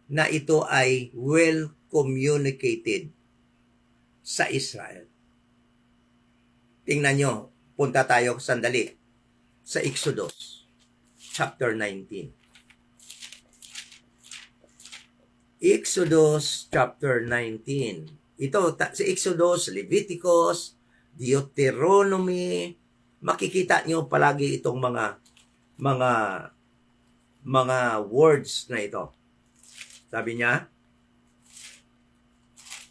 na ito ay well communicated sa Israel. Tingnan nyo, punta tayo sandali sa Exodus chapter 19. Exodus chapter 19. Ito, sa Exodus, Leviticus, Deuteronomy, makikita nyo palagi itong mga words na ito. Sabi niya,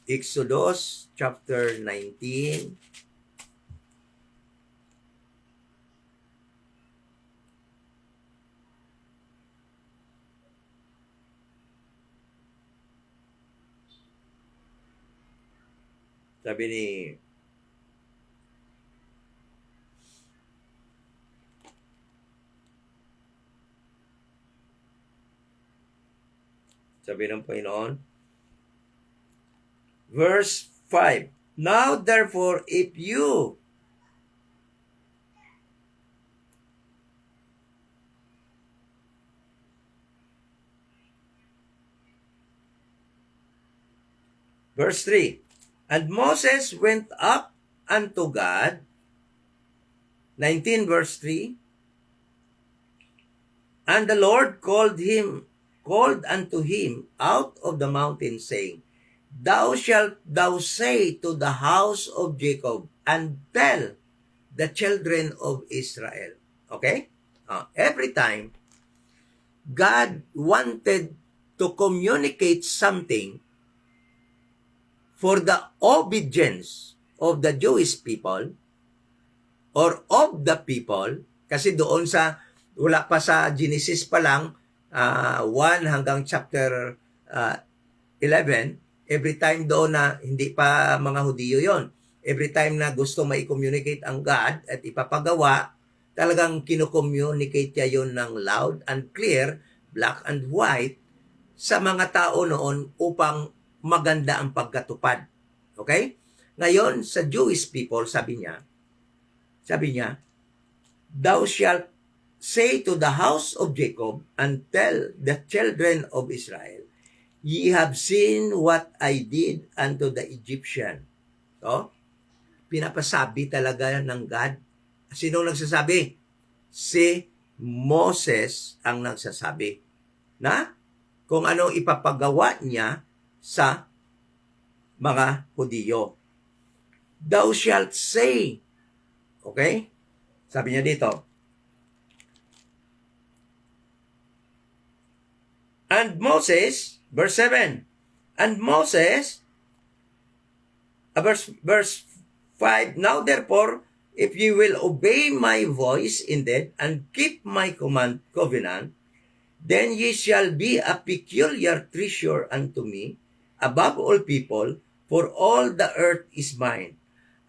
Exodus chapter 19. Sabi ng Panginoon, verse 5, now therefore if you verse 3, and Moses went up unto God, 19 verse 3, and the Lord called unto him out of the mountain, saying, thou shalt thou say to the house of Jacob, and tell the children of Israel. Okay? Every time God wanted to communicate something for the obedience of the Jewish people or of the people, kasi doon wala pa sa Genesis pa lang, 1 hanggang chapter 11, every time doon na hindi pa mga Hudiyo yon, every time na gusto mai-communicate ang God at ipapagawa, talagang kino-communicate niya yon ng loud and clear, black and white, sa mga tao noon upang maganda ang pagkatupad. Okay? Ngayon, sa Jewish people, sabi niya, thou shalt say to the house of Jacob and tell the children of Israel, ye have seen what I did unto the Egyptian. So, pinapasabi talaga ng God. Sino nagsasabi? Si Moses ang nagsasabi na kung anong ipapagawa niya sa mga Hudiyo. Thou shalt say, okay? Sabi niya dito, and Moses, verse 7, and Moses, verse 5, now therefore, if ye will obey my voice indeed, and keep my covenant, then ye shall be a peculiar treasure unto me, above all people, for all the earth is mine.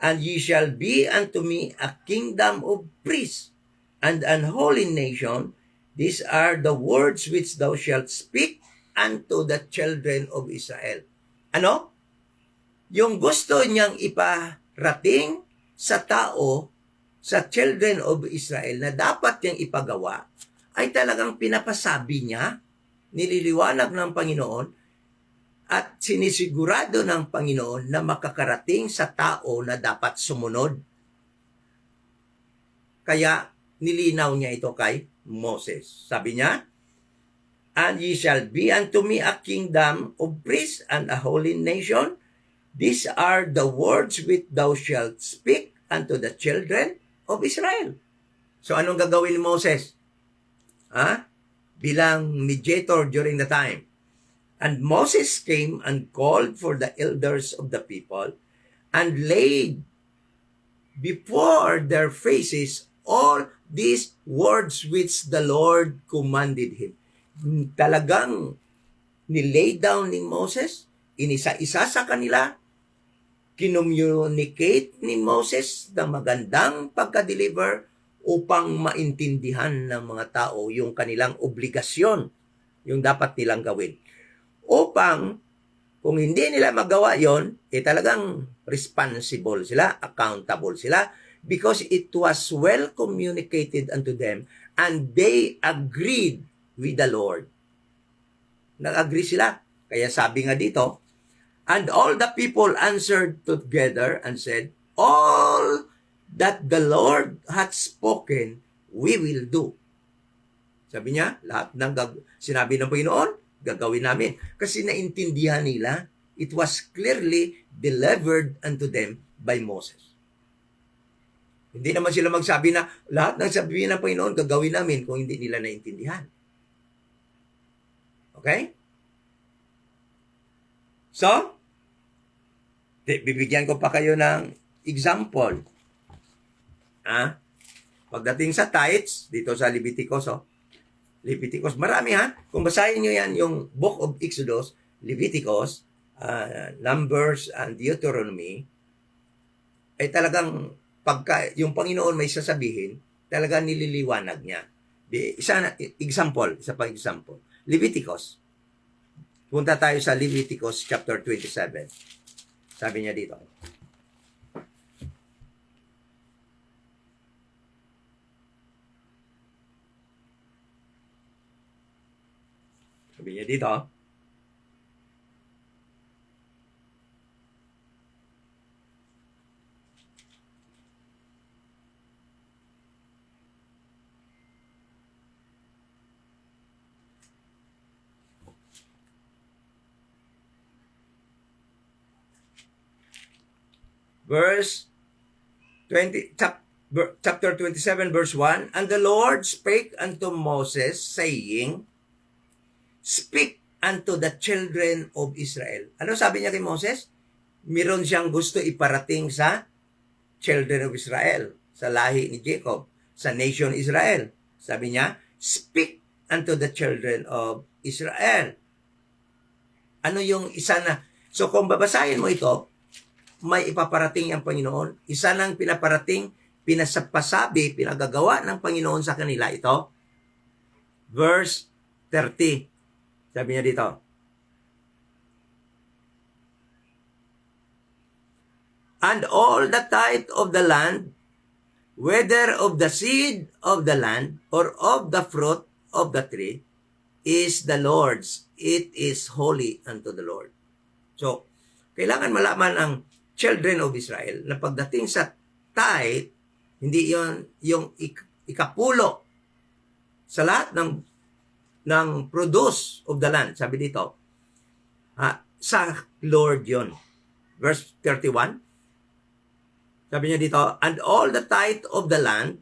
And ye shall be unto me a kingdom of priests, and an holy nation. These are the words which thou shalt speak unto the children of Israel. Ano? Yung gusto niyang iparating sa tao, sa children of Israel, na dapat niyang ipagawa, ay talagang pinapasabi niya, nililiwanag ng Panginoon, at sinisigurado ng Panginoon na makakarating sa tao na dapat sumunod. Kaya nilinaw niya ito kay Moses. Sabi niya, and ye shall be unto me a kingdom of priests and a holy nation. These are the words which thou shalt speak unto the children of Israel. So anong gagawin ni Moses? Bilang mediator during the time. And Moses came and called for the elders of the people and laid before their faces all these words which the Lord commanded him. Talagang nilay down ni Moses, inisa-isa sa kanila, kinommunicate ni Moses ng magandang pagka-deliver upang maintindihan ng mga tao yung kanilang obligasyon, yung dapat nilang gawin. Upang, kung hindi nila magawa yon, talagang responsible sila, accountable sila, because it was well communicated unto them, and they agreed with the Lord. Nag-agree sila. Kaya sabi nga dito, and all the people answered together and said, all that the Lord hath spoken, we will do. Sabi niya, lahat ng sinabi ng Panginoon, gagawin namin. Kasi naintindihan nila, it was clearly delivered unto them by Moses. Hindi naman sila magsabi na lahat ng sabihin ng Panginoon, gagawin namin kung hindi nila naintindihan. Okay? So, bibigyan ko pa kayo ng example. Pagdating sa tithes, dito sa Leviticus, Leviticus, marami kung basahin nyo yan, yung Book of Exodus, Leviticus, Numbers, and Deuteronomy, ay talagang pagka yung Panginoon may sasabihin, talagang nililiwanag niya. Isa pang example. Leviticus. Punta tayo sa Leviticus chapter 27. Sabi niya dito. Sabi niya dito, verse 20, chapter 27, verse 1, and the Lord spake unto Moses, saying, speak unto the children of Israel. Ano sabi niya kay Moses? Meron siyang gusto iparating sa children of Israel, sa lahi ni Jacob, sa nation Israel. Sabi niya, speak unto the children of Israel. Ano yung isa na? So kung babasahin mo ito, may ipaparating ang Panginoon. Isa nang pinaparating, pinasapasabi, pinagagawa ng Panginoon sa kanila ito. Verse 30. Sabi niya dito, and all the tithe of the land whether of the seed of the land or of the fruit of the tree, is the Lord's. It is holy unto the Lord. So, kailangan malaman ng children of Israel na pagdating sa tithe, hindi yon yung ikapulo sa lahat ng produce of the land. Sabi dito, sa Lord yon. Verse 31, sabi niya dito, and all the tithe of the land,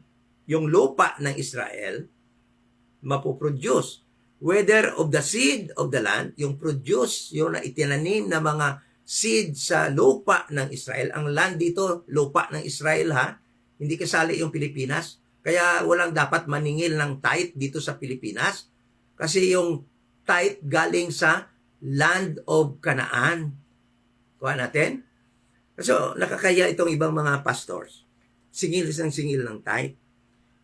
yung lupa ng Israel, mapoproduce. Whether of the seed of the land, yung produce, yung na itinanim na mga seed sa lupa ng Israel. Ang land dito, lupa ng Israel ha. Hindi kasali yung Pilipinas. Kaya walang dapat maningil ng tithe dito sa Pilipinas. Kasi yung tithe galing sa land of Canaan. Kuha natin. So, nakakaya itong ibang mga pastors. Singil ng tithe.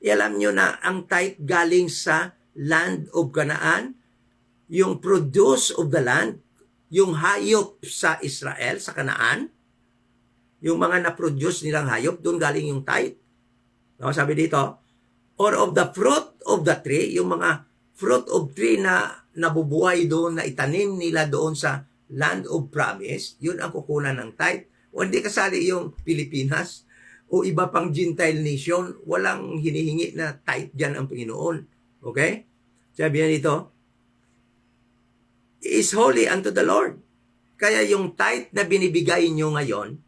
Alam nyo na ang tithe galing sa land of Canaan, yung produce of the land, yung hayop sa Israel, sa Canaan, yung mga na-produce nilang hayop, doon galing yung tithe. No, sabi dito, or of the fruit of the tree, yung mga fruit of tree na nabubuhay doon, na itanim nila doon sa land of promise, yun ang kukunan ng tithe. O hindi kasali yung Pilipinas o iba pang Gentile nation, walang hinihingi na tithe dyan ang Panginoon. Okay? Sabi niya dito, is holy unto the Lord. Kaya yung tithe na binibigay nyo ngayon,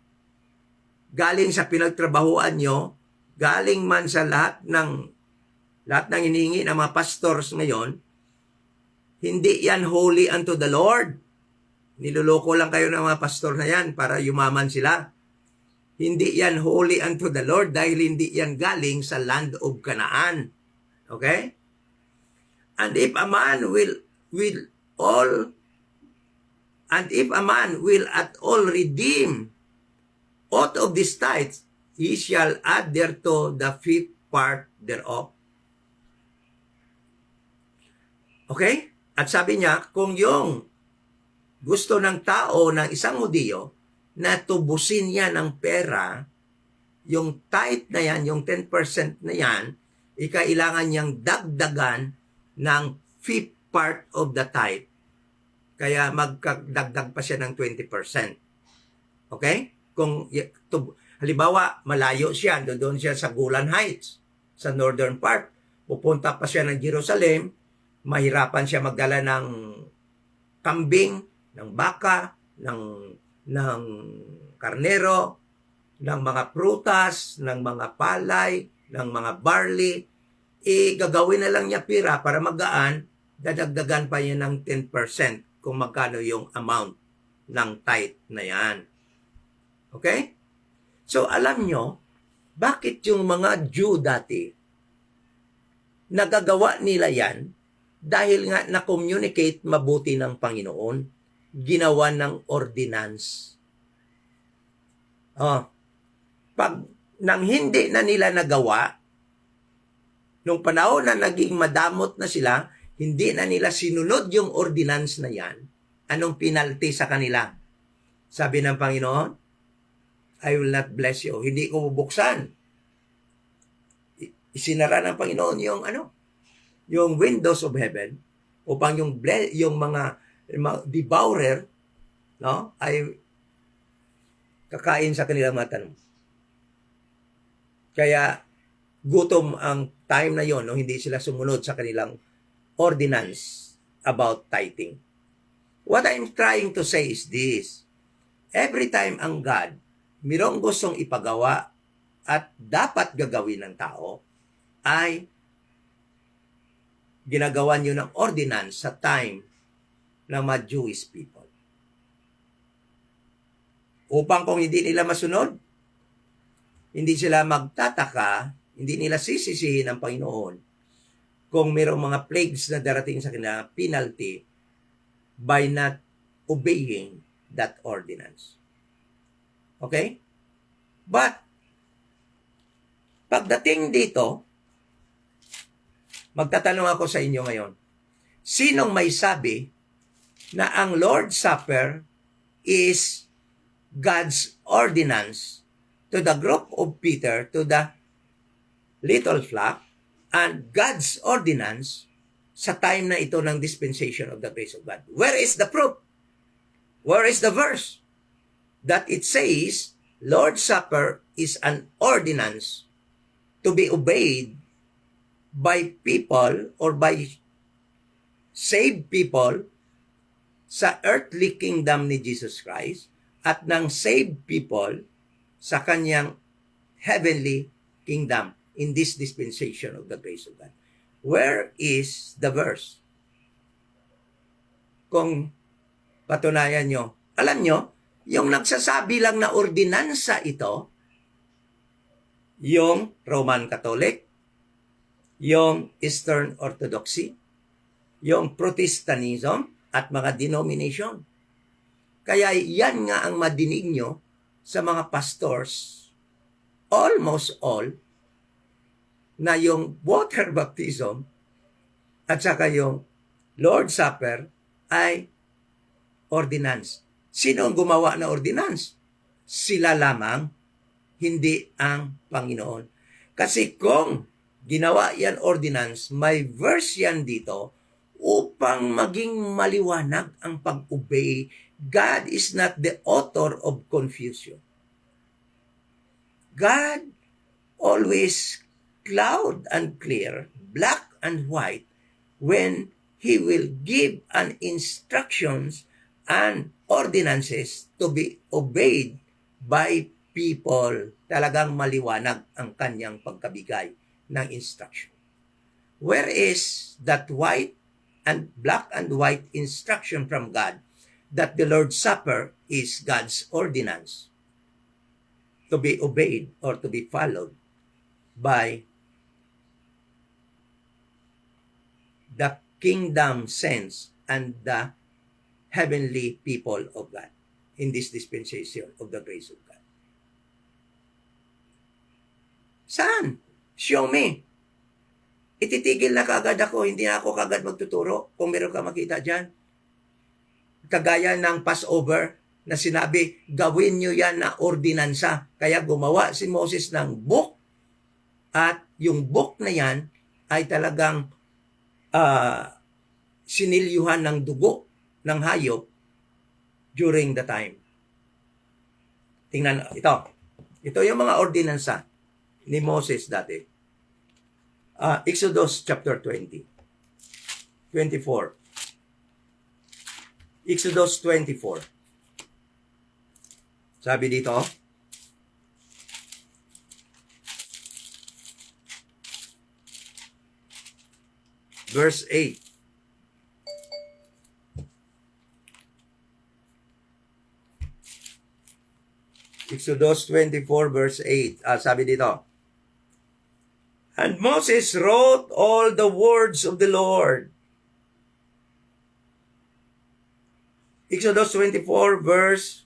galing sa pinagtrabahuan nyo, galing man sa lahat ng hinihingi ng mga pastors ngayon, hindi yan holy unto the Lord. Niloloko lang kayo ng mga pastor na yan para yumaman sila. Hindi yan holy unto the Lord dahil hindi yan galing sa land of Canaan. Okay? And if a man will at all redeem out of these tithes, he shall add thereto the fifth part thereof. Okay? At sabi niya, kung yung gusto ng tao ng isang Hudiyo na tubusin niya ng pera, yung tithe na yan, yung 10% na yan, ikailangan niyang dagdagan ng fifth part of the tithe. Kaya magdagdag pa siya ng 20%. Okay? Kung halimbawa, malayo siya, doon siya sa Golan Heights, sa northern part. Pupunta pa siya ng Jerusalem, mahirapan siya magdala ng kambing, ng baka, ng karnero, ng mga prutas, ng mga palay, ng mga barley. Gagawin na lang niya pira para magaan, dadagdagan pa niya ng 10% kung magkano yung amount ng tithe na yan. Okay? So, alam nyo, bakit yung mga Jew dati, nagagawa nila yan dahil nga na-communicate mabuti ng Panginoon, ginawa ng ordinance. Pag nang hindi na nila nagawa, nung panahon na naging madamot na sila, hindi na nila sinunod yung ordinance na yan, anong penalty sa kanila? Sabi ng Panginoon, I will not bless you. Hindi ko bubuksan. Isinara ng Panginoon yung windows of heaven upang yung mga devourer, no, ay kakain sa kanilang mga tanong. Kaya gutom ang time na yon, no, hindi sila sumunod sa kanilang ordinance about tithing. What I'm trying to say is this. Every time ang God, mayroong gustong ipagawa at dapat gagawin ng tao, ay ginagawa nyo ng ordinance sa time ng mga Jewish people. Upang kung hindi nila masunod, hindi sila magtataka, hindi nila sisisihin ang Panginoon kung mayroong mga plagues na darating sa kanila, penalty by not obeying that ordinance. Okay? But, pagdating dito, magtatanong ako sa inyo ngayon, sinong may sabi na ang Lord's Supper is God's ordinance to the group of Peter, to the little flock and God's ordinance sa time na ito ng dispensation of the grace of God. Where is the proof? Where is the verse that it says Lord's Supper is an ordinance to be obeyed by people or by saved people sa earthly kingdom ni Jesus Christ at ng saved people sa kanyang heavenly kingdom in this dispensation of the grace of God. Where is the verse? Kung patunayan nyo, alam nyo, yung nagsasabi lang na ordinansa ito, yung Roman Catholic, yung Eastern Orthodoxy, yung Protestantism, at mga denomination. Kaya yan nga ang madinig nyo sa mga pastors, almost all, na yung water baptism at saka yung Lord's Supper ay ordinance. Sino ang gumawa na ordinance? Sila lamang, hindi ang Panginoon. Kasi kung ginawa yan ordinance, may verse yan dito upang maging maliwanag ang pag-obey. God is not the author of confusion. God always loud and clear, black and white, when He will give an instructions and ordinances to be obeyed by people. Talagang maliwanag ang kanyang pagkabigay ng instruction. Where is that white and black and white instruction from God that the Lord's Supper is God's ordinance to be obeyed or to be followed by the kingdom saints and the heavenly people of God in this dispensation of the grace of God. Saan? Show me. Ititigil na kaagad ako, hindi na ako kaagad magtuturo kung meron ka makita dyan. Kagaya ng Passover na sinabi, gawin nyo yan na ordinansa. Kaya gumawa si Moses ng book at yung book na yan ay talagang sinilyuhan ng dugo ng hayop during the time. Tingnan, ito. Ito yung mga ordinansa ni Moses dati. Exodus chapter 24. Exodus 24. Sabi dito, verse 8. Exodus 24 verse 8. Sabi dito, and Moses wrote all the words of the Lord. Exodus 24 verse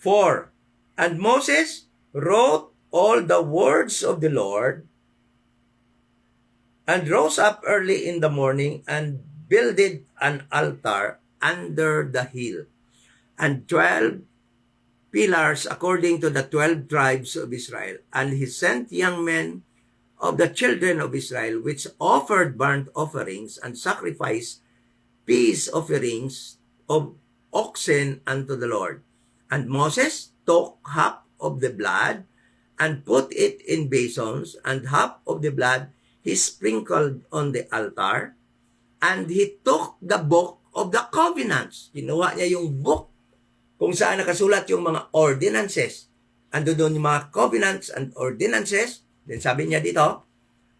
4. And Moses wrote all the words of the Lord and rose up early in the morning and builded an altar under the hill and 12 pillars according to the 12 tribes of Israel. And he sent young men of the children of Israel, which offered burnt offerings and sacrificed peace offerings of oxen unto the Lord. And Moses took half of the blood and put it in basins, and half of the blood he sprinkled on the altar. And he took the book of the covenants. Ginawa niya yung book kung saan nakasulat yung mga ordinances. Ando doon yung mga covenants and ordinances. Then sabi niya dito,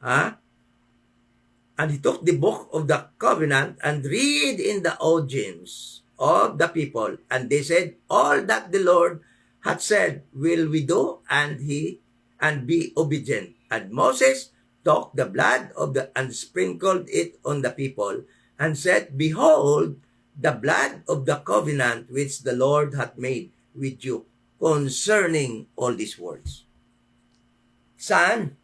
and he took the book of the covenant and read in the audience of the people. And they said, all that the Lord hath said will we do, and be obedient. And Moses took the blood of and sprinkled it on the people, and said, behold, the blood of the covenant which the Lord hath made with you concerning all these words. Saan?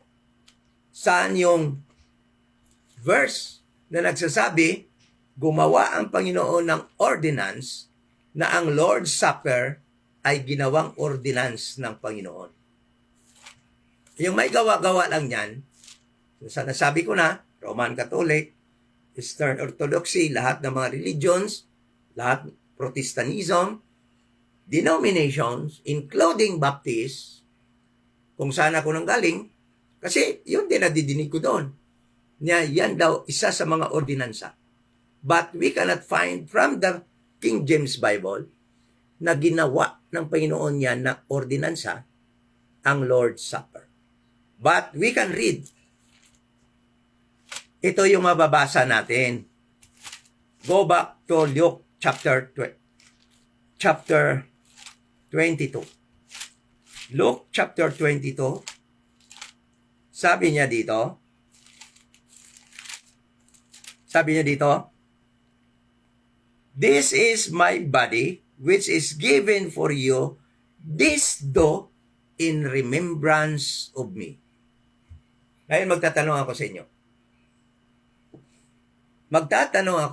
Saan yung verse na nagsasabi, gumawa ang Panginoon ng ordinance na ang Lord's Supper ay ginawang ordinance ng Panginoon. Yung may gawa-gawa lang yan, sa nasabi ko na, Roman Catholic, Eastern Orthodoxy, lahat ng mga religions, lahat Protestantism, denominations, including Baptist, kung saan ako nang galing, kasi yun din nadidinig ko doon. Yan daw isa sa mga ordinansa. But we cannot find from the King James Bible na ginawa ng Panginoon yan na ordinansa ang Lord's Supper. But we can read. Ito yung mababasa natin. Go back to Luke chapter 22. Luke chapter 22. Sabi niya dito, this is my body which is given for you. This do in remembrance of me. Ngayon magtatanong ako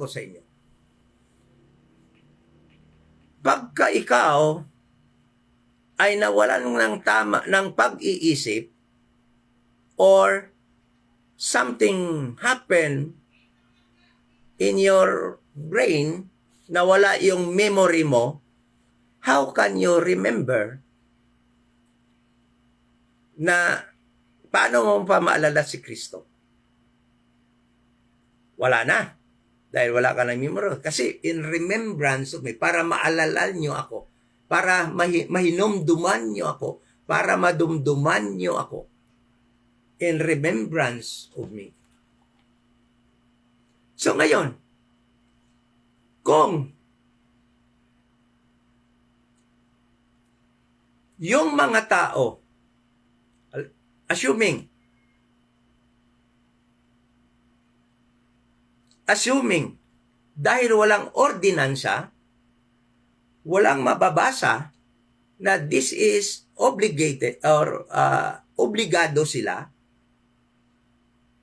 sa inyo. Pagka ikaw ay nawalan ng tama ng pag-iisip or something happen in your brain, nawala yung memory mo, how can you remember na paano mo pa maalala si Kristo? Wala na. Dahil wala ka ng memory. Kasi in remembrance of me, para maalala nyo ako, para mahinumduman nyo ako, para madumduman nyo ako. In remembrance of me. So ngayon, kung yung mga tao, assuming dahil walang ordinansa, walang mababasa na this is obligated or obligado sila,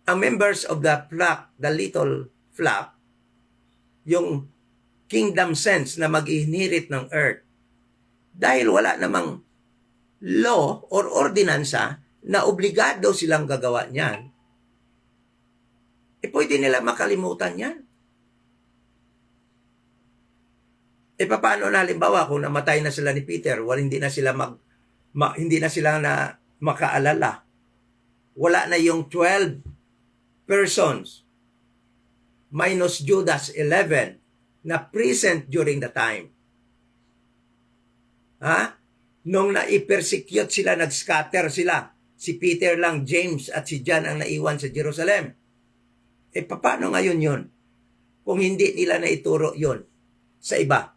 ang members of the flock, the little flock, yung kingdom sense na mag-inherit ng earth, dahil wala namang law or ordinansa na obligado silang gagawa niyan, pwede nila makalimutan yan. Paano na halimbawa kung namatay na sila ni Peter, hindi na sila makaalala. Wala na yung 12 persons minus Judas 11 na present during the time. Nung na-persecute sila, nag-scatter sila. Si Peter lang, James at si John ang naiwan sa Jerusalem. Paano ngayon yun? Kung hindi nila naituro yun sa iba.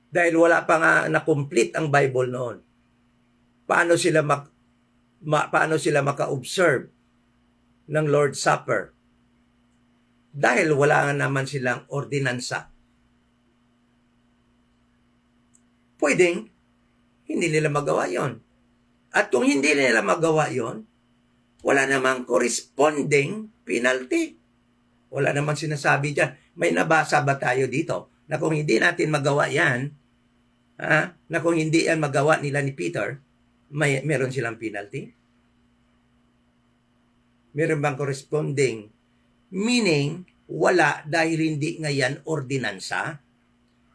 Dahil wala pa nga na-complete ang Bible noon. Paano sila maka-observe ng Lord's Supper? Dahil wala nga naman silang ordinansa. Pwedeng hindi nila magawa yon. At kung hindi nila magawa yon, wala namang corresponding penalty. Wala namang sinasabi dyan. May nabasa ba tayo dito na kung hindi natin magawa yan, na kung hindi yan magawa nila ni Peter, meron silang penalty? Meron bang corresponding? Meaning, wala dahil hindi nga yan ordinansa.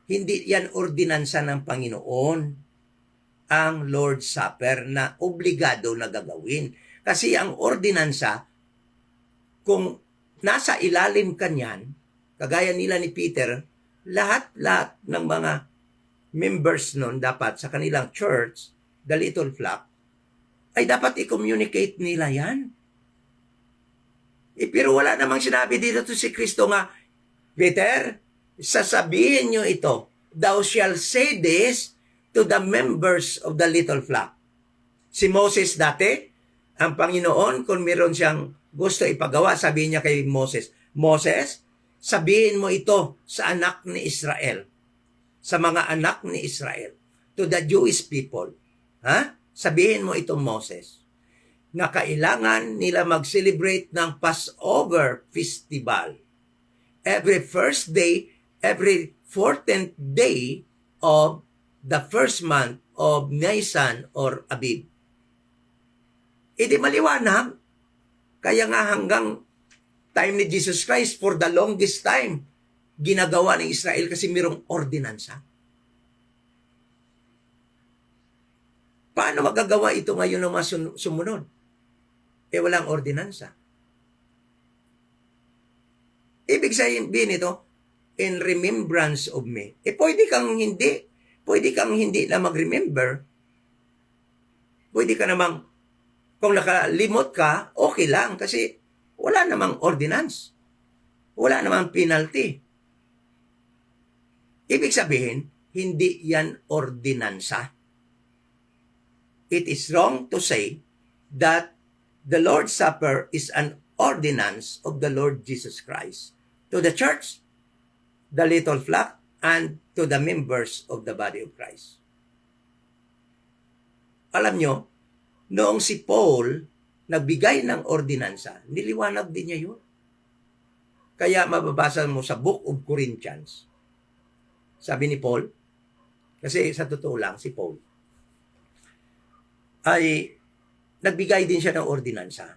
Hindi yan ordinansa ng Panginoon ang Lord's Supper na obligado na gagawin. Kasi ang ordinansa, kung nasa ilalim ka niyan, kagaya nila ni Peter, lahat ng mga members nun dapat sa kanilang church, the little flock, ay dapat i-communicate nila yan. Pero wala namang sinabi dito to si Kristo nga, Peter, sasabihin nyo ito, thou shall say this to the members of the little flock. Si Moses dati, ang Panginoon, kung meron siyang gusto ipagawa, sabihin niya kay Moses, Moses, sabihin mo ito sa anak ni Israel, sa mga anak ni Israel, to the Jewish people. Sabihin mo ito, Moses, na kailangan nila mag-celebrate ng Passover festival. Every first day, every 14th day of the first month of Nisan or Abib. Di maliwanag. Kaya nga hanggang time ni Jesus Christ, for the longest time, ginagawa ng Israel kasi mayroong ordinansa. Paano magagawa ito ngayon ng mga sumunod? Walang ordinansa. Ibig sabihin ito, in remembrance of me. Pwede kang hindi na mag-remember. Pwede ka namang, kung nakalimot ka, okay lang kasi wala namang ordinance. Wala namang penalty. Ibig sabihin, hindi yan ordinansa. It is wrong to say that the Lord's Supper is an ordinance of the Lord Jesus Christ to the church, the little flock, and to the members of the body of Christ. Alam nyo, noong si Paul nagbigay ng ordinansa, niliwanag din niya yun. Kaya mababasa mo sa Book of Corinthians, sabi ni Paul, kasi sa totoo lang, si Paul, ay nagbigay din siya ng ordinansa.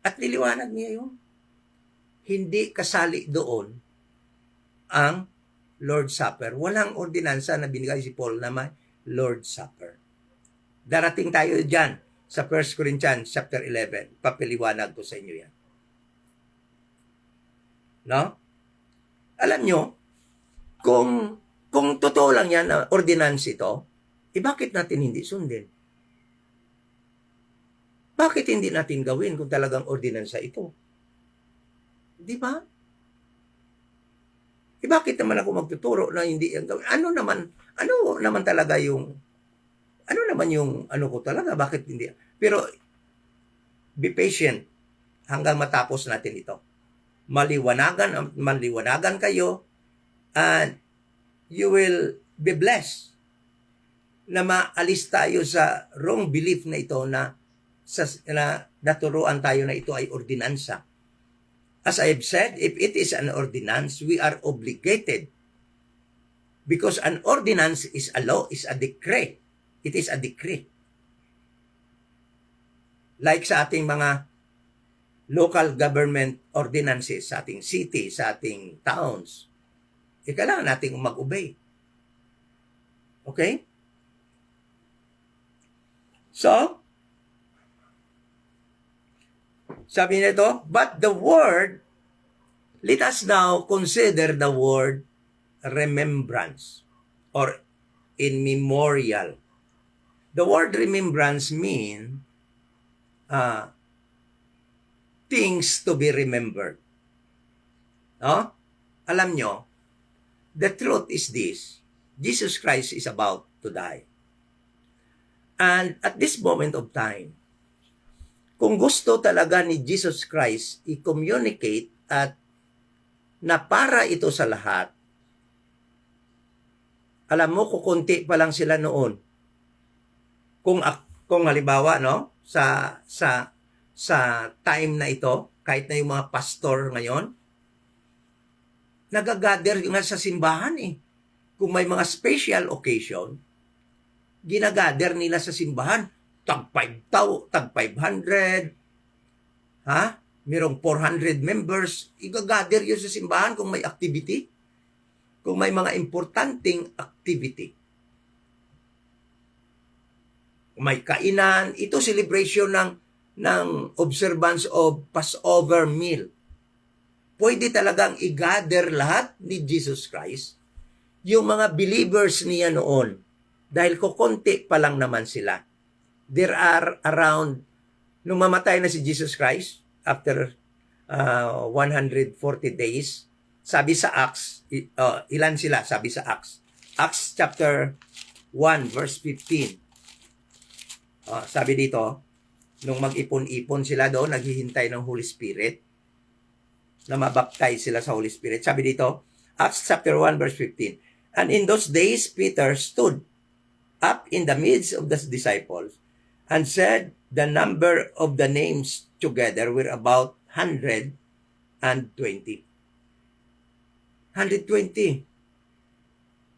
At niliwanag niya yun. Hindi kasali doon ang Lord's Supper. Walang ordinansa na binigay si Paul na may Lord's Supper. Darating tayo dyan sa 1 Corinthians chapter 11. Papiliwanag ko sa inyo yan. No? Alam nyo, kung totoo lang yan na ordinance ito, bakit natin hindi sundin? Bakit hindi natin gawin kung talagang ordinansa ito? Di ba? Bakit naman ako magtuturo na hindi yan gawin? Ano naman talaga yung, ano ko talaga, bakit hindi? Pero, be patient hanggang matapos natin ito. Maliwanagan kayo, and you will be blessed na maalis tayo sa wrong belief na ito na naturuan tayo na ito ay ordinansa. As I have said, if it is an ordinance, we are obligated. Because an ordinance is a law, is a decree. It is a decree. Like sa ating mga local government ordinances, sa ating city, sa ating towns, kailangan nating mag-obey. Okay? So, sabi nito, but the word, let us now consider the word remembrance or in memorial. The word remembrance means things to be remembered. No? Alam nyo, the truth is this, Jesus Christ is about to die. And at this moment of time, kung gusto talaga ni Jesus Christ i-communicate at na para ito sa lahat, alam mo, kukunti pa lang sila noon. Kung halimbawa, no, sa time na ito, kahit na yung mga pastor ngayon, nagagather nga sa simbahan eh. Kung may mga special occasion, ginagather nila sa simbahan, tag 500, merong 400 members, igagather yun sa simbahan kung may activity, kung may mga importanteng activity. Kung may kainan, ito celebration ng observance of Passover meal. Pwede talagang i-gather lahat ni Jesus Christ, yung mga believers niya noon, dahil kukunti pa lang naman sila. There are around, nung mamatay na si Jesus Christ, after 140 days, sabi sa Acts, ilan sila? Sabi sa Acts. Acts chapter 1, verse 15. Sabi dito, nung mag-ipon-ipon sila doon, naghihintay ng Holy Spirit, na mabaptize sila sa Holy Spirit. Sabi dito, Acts chapter 1, verse 15. And in those days, Peter stood up in the midst of the disciples and said the number of the names together were about 120. 120.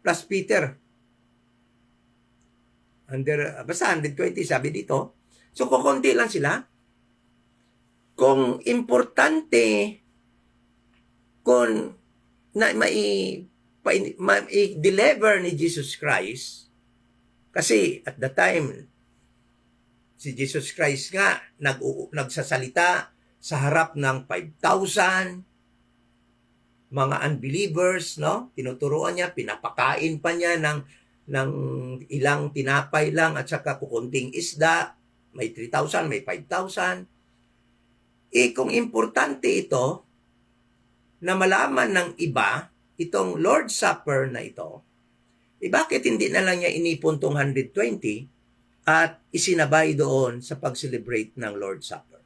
Plus Peter. Basta 120 sabi dito. So kukunti lang sila. Kung importante, kung na mai-deliver ni Jesus Christ, kasi at the time, si Jesus Christ nga nagsasalita sa harap ng 5,000 mga unbelievers, no? Tinuturuan niya, pinapakain pa niya ng ilang tinapay lang at saka kukunting isda, may 3,000, may 5,000. Kung importante ito na malaman ng iba, itong Lord's Supper na ito, bakit hindi na lang niya inipon tong 120 at isinabay doon sa pag-celebrate ng Lord's Supper,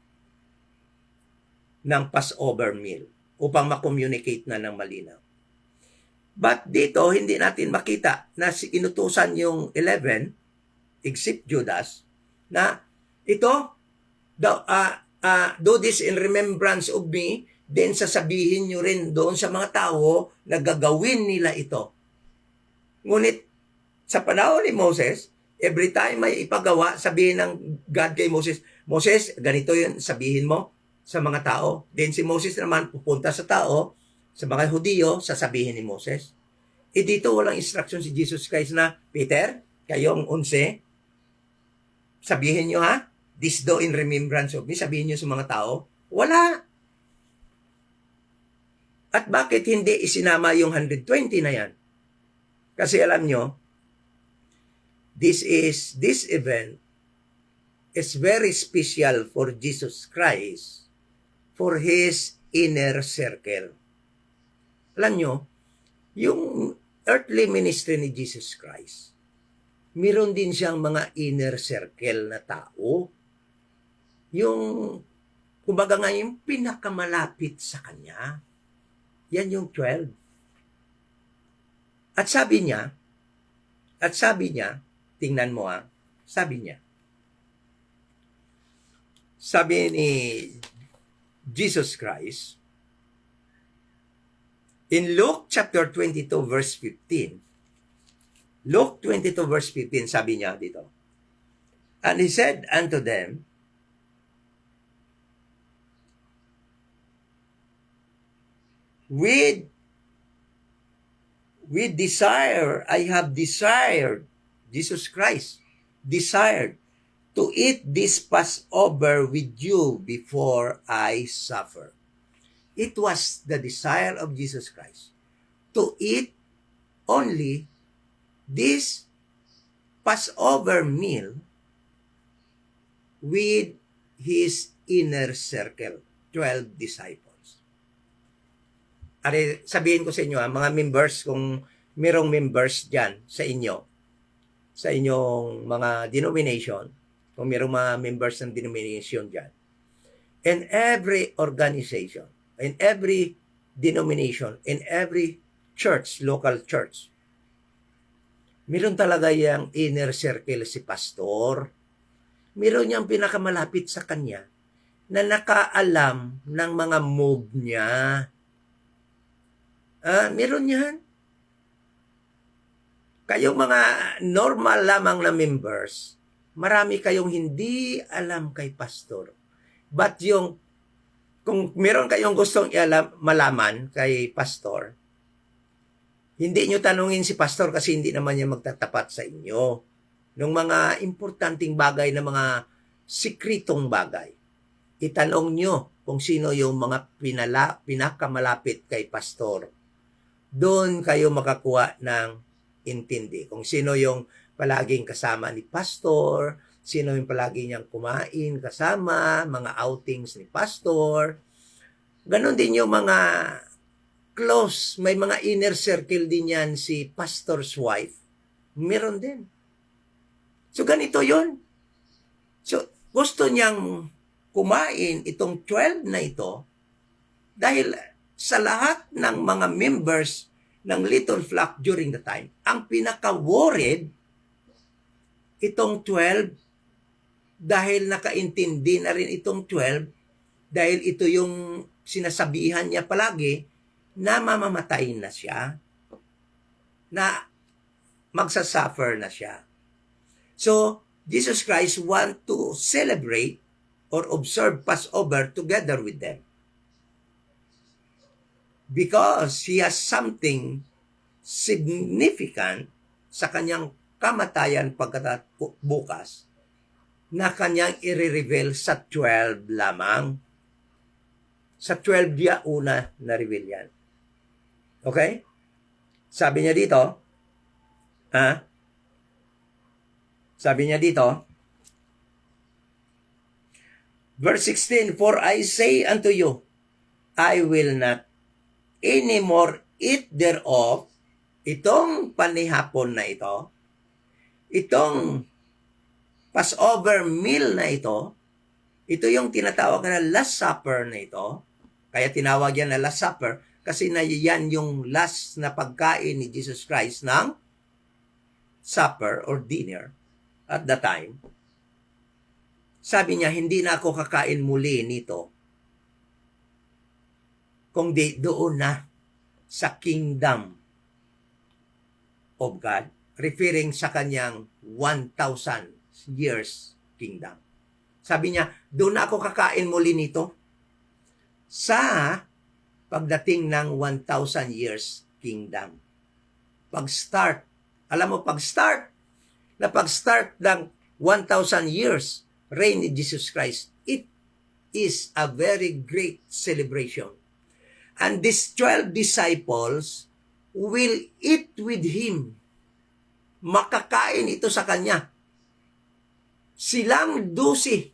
ng Passover meal, upang ma-communicate na ng malinaw. But dito, hindi natin makita na inutusan yung 11, except Judas, na ito, do this in remembrance of me, then sasabihin nyo rin doon sa mga tao na gagawin nila ito. Ngunit, sa panahon ni Moses, every time may ipagawa, sabihin ng God kay Moses, Moses, ganito yun, sabihin mo sa mga tao. Then si Moses naman pupunta sa tao, sa mga Hudiyo, sasabihin ni Moses. Dito walang instruction si Jesus Christ na, Peter, kayong 11, sabihin nyo ha, this do in remembrance of me, sabihin nyo sa mga tao, wala. At bakit hindi isinama yung 120 na yan? Kasi alam nyo, this event is very special for Jesus Christ, for His inner circle. Alam nyo, yung earthly ministry ni Jesus Christ, meron din siyang mga inner circle na tao. Yung, kumbaga nga, yung pinakamalapit sa Kanya. Yan yung 12. At sabi niya, tingnan mo sabi ni Jesus Christ, in Luke chapter 22 verse 15, Luke 22 verse 15, sabi niya dito, and He said unto them, with desire, I have desired, Jesus Christ, desired to eat this Passover with you before I suffer. It was the desire of Jesus Christ to eat only this Passover meal with His inner circle, 12 disciples. Ari, sabihin ko sa inyo, mga members, kung merong members dyan sa inyo, sa inyong mga denomination, kung merong mga members ng denomination dyan, in every organization, in every denomination, in every church, local church, meron talaga yung inner circle si pastor. Meron niyang pinakamalapit sa kanya na nakaalam ng mga move niya. Meron yan. Kayong mga normal lamang na members, marami kayong hindi alam kay pastor. But kung meron kayong gustong malaman kay pastor, hindi nyo tanungin si pastor kasi hindi naman niya magtatapat sa inyo. Nung mga importanteng bagay na mga sikritong bagay, itanong nyo kung sino yung mga pinakamalapit kay pastor. Doon kayo makakuha ng intindi. Kung sino yung palaging kasama ni pastor, sino yung palagi niyang kumain kasama, mga outings ni pastor. Ganon din yung mga close, may mga inner circle din yan si pastor's wife. Meron din. So ganito yun. So gusto niyang kumain itong 12 na ito dahil sa lahat ng mga members ng Little Flock during the time, ang pinaka-worried itong 12 dahil nakaintindi na rin itong 12 dahil ito yung sinasabihan niya palagi na mamamatay na siya, na magsasuffer na siya. So, Jesus Christ want to celebrate or observe Passover together with them. Because He has something significant sa kanyang kamatayan pagkatapos na kanyang i-reveal sa 12 lamang. Sa 12 dia una na-reveal yan. Okay? Sabi niya dito, verse 16, "For I say unto you, I will not anymore eat thereof," itong panihapon na ito, itong Passover meal na ito yung tinatawag na Last Supper na ito. Kaya tinawag yan na Last Supper kasi na yan yung last na pagkain ni Jesus Christ ng supper or dinner at the time. Sabi niya, hindi na ako kakain muli nito, kundi doon na sa kingdom of God, referring sa kanyang 1,000 years kingdom. Sabi niya, doon na ako kakain muli nito sa pagdating ng 1,000 years kingdom. Pag-start, alam mo, pag-start ng 1,000 years reign ni Jesus Christ, it is a very great celebration. And these 12 disciples will eat with Him. Makakain ito sa Kanya. Silang 12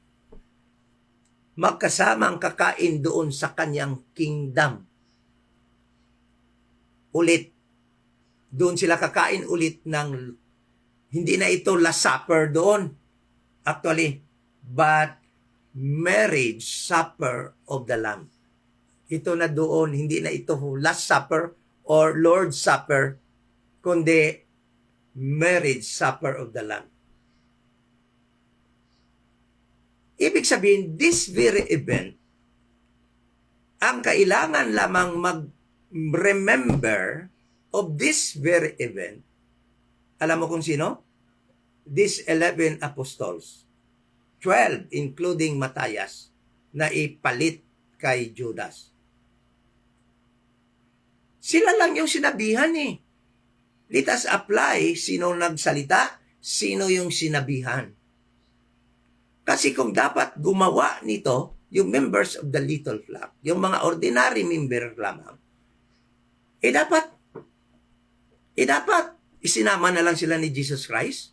magkasamang kakain doon sa Kanyang kingdom. Ulit, doon sila kakain ulit ng, hindi na ito Last Supper doon, actually, but marriage supper of the Lamb. Ito na doon, hindi na ito Last Supper or Lord's Supper, kundi marriage supper of the Lamb. Ibig sabihin, this very event, ang kailangan lamang mag-remember of this very event, alam mo kung sino? These 11 apostles, 12 including Matthias, na ipalit kay Judas. Sila lang yung sinabihan eh. Let us apply sino nagsalita, sino yung sinabihan. Kasi kung dapat gumawa nito, yung members of the little flock, yung mga ordinary member lamang, dapat isinama na lang sila ni Jesus Christ.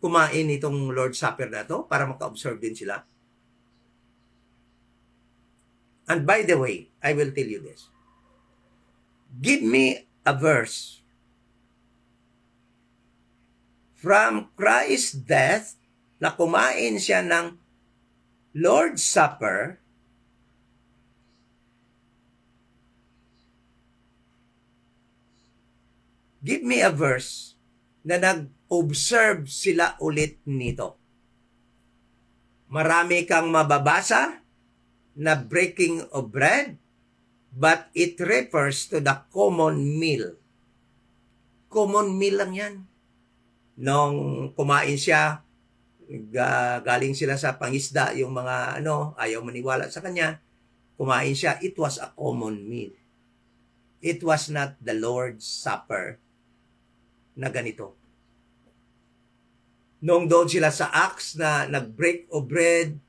Kumain itong Lord's Supper na to para maka-observe din sila. And by the way, I will tell you this. Give me a verse from Christ's death na kumain siya ng Lord's Supper give me a verse na nag-observe sila ulit nito. Marami kang mababasa na breaking of bread, but it refers to the common meal. Common meal lang yan. Nung kumain siya, galing sila sa pangisda, yung mga ayaw maniwala sa kanya, kumain siya, it was a common meal. It was not the Lord's Supper na ganito. Nung doon sila sa Acts na nag-break of bread,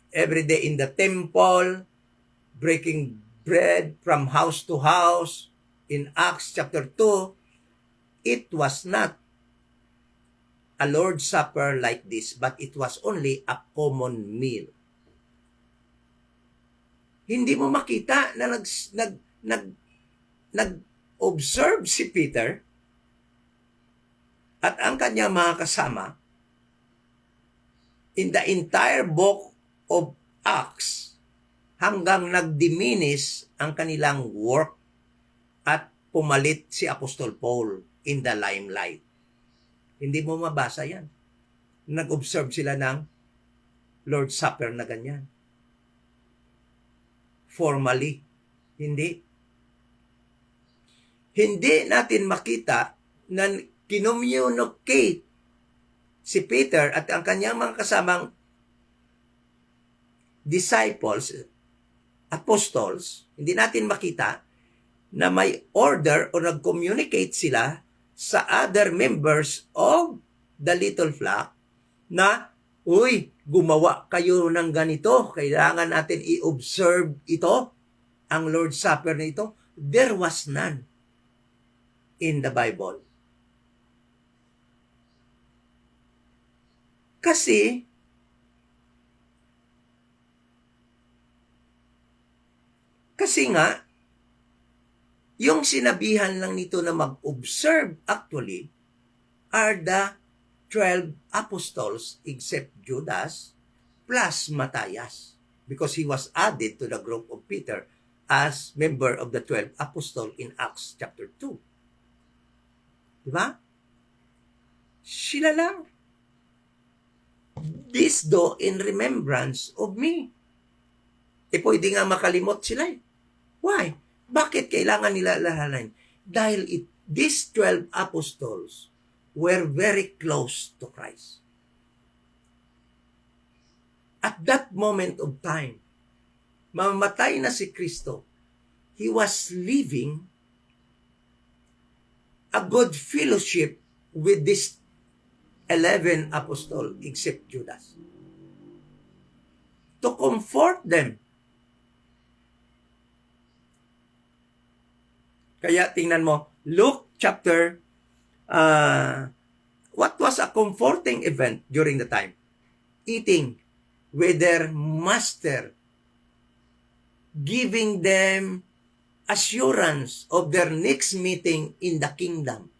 every day in the temple, breaking bread from house to house, in Acts chapter 2, it was not a Lord's Supper like this, but it was only a common meal. Hindi mo makita na nag-observe si Peter at ang kanyang mga kasama in the entire book of Acts hanggang nag-diminish ang kanilang work at pumalit si Apostol Paul in the limelight. Hindi mo mabasa yan. Nag-observe sila ng Lord's Supper na ganyan. Formally. Hindi. Hindi natin makita na kinommunicate si Peter at ang kanyang mga kasamang disciples, apostles, hindi natin makita na may order o nag-communicate sila sa other members of the little flock na, uy, gumawa kayo ng ganito, kailangan natin i-observe ito, ang Lord's Supper na ito. There was none in the Bible. Kasi nga, yung sinabihan lang nito na mag-observe actually are the 12 apostles except Judas plus Matthias because he was added to the group of Peter as member of the 12 apostles in Acts chapter 2. Diba? Sila lang. This do in remembrance of me. Pwede nga makalimot sila eh. Why? Bakit kailangan nila alalahanin? Dahil these 12 apostles were very close to Christ. At that moment of time, mamatay na si Kristo, he was living a good fellowship with these 11 apostles except Judas. To comfort them. Kaya tingnan mo, Luke chapter, what was a comforting event during the time? Eating with their master, giving them assurance of their next meeting in the kingdom.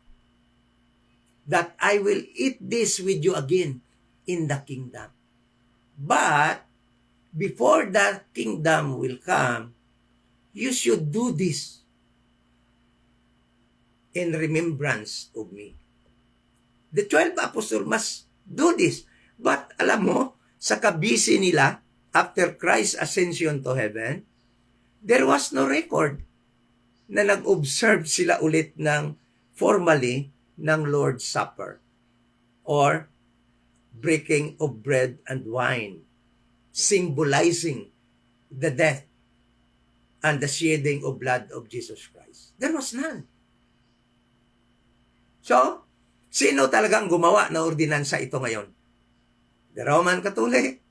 That I will eat this with you again in the kingdom. But before that kingdom will come, you should do this in remembrance of me. The 12 apostles must do this. But alam mo, sa kabisi nila, after Christ's ascension to heaven, there was no record na nag-observe sila ulit ng formally ng Lord's Supper or breaking of bread and wine, symbolizing the death and the shedding of blood of Jesus Christ. There was none. So, sino talagang gumawa na ordinansa ito ngayon? The Roman Catholic,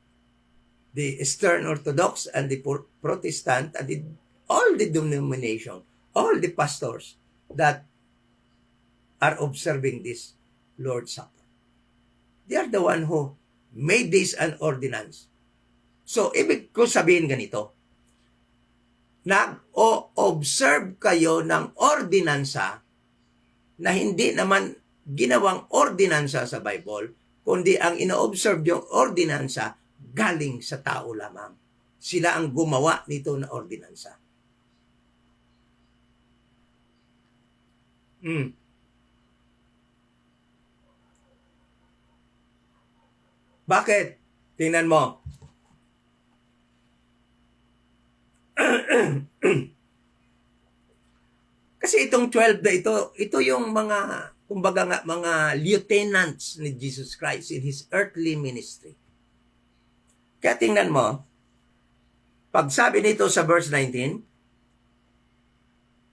the Eastern Orthodox, and the Protestant, and all the denomination, all the pastors that are observing this Lord's Supper. They are the one who made this an ordinance. So, ibig ko sabihin ganito, nag-o-observe kayo ng ordinansa na hindi naman ginawang ordinansa sa Bible, kundi ang ino-observe yung ordinansa galing sa tao lamang. Sila ang gumawa nito na ordinansa. Bakit? Tingnan mo. Kasi itong 12 na ito yung mga, kumbaga nga, mga lieutenants ni Jesus Christ in His earthly ministry. Kaya tingnan mo, pag sabi nito sa verse 19,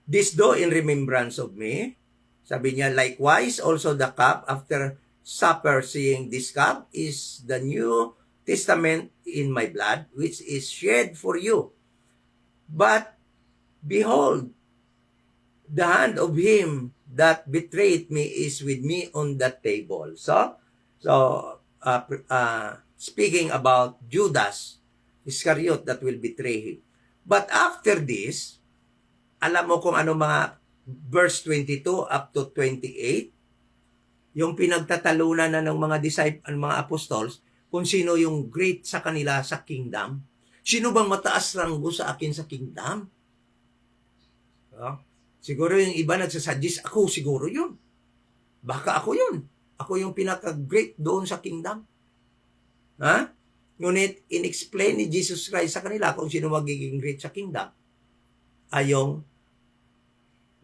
this do in remembrance of me, sabi niya, likewise, also the cup after supper, saying, this cup is the New Testament in my blood, which is shed for you. But, behold, the hand of him that betrayed me is with me on that table. So speaking about Judas Iscariot that will betray him. But after this, alam mo kung ano mga verse 22 up to 28, yung pinagtatalunan na ng mga disciples, mga apostles, kung sino yung great sa kanila sa kingdom. Sino bang mataas ranggo sa akin sa kingdom? Siguro yung iba nagsasuggest, ako siguro yun. Baka ako yun. Ako yung pinaka-great doon sa kingdom. Ngunit, in-explain ni Jesus Christ sa kanila kung sino magiging great sa kingdom ay yung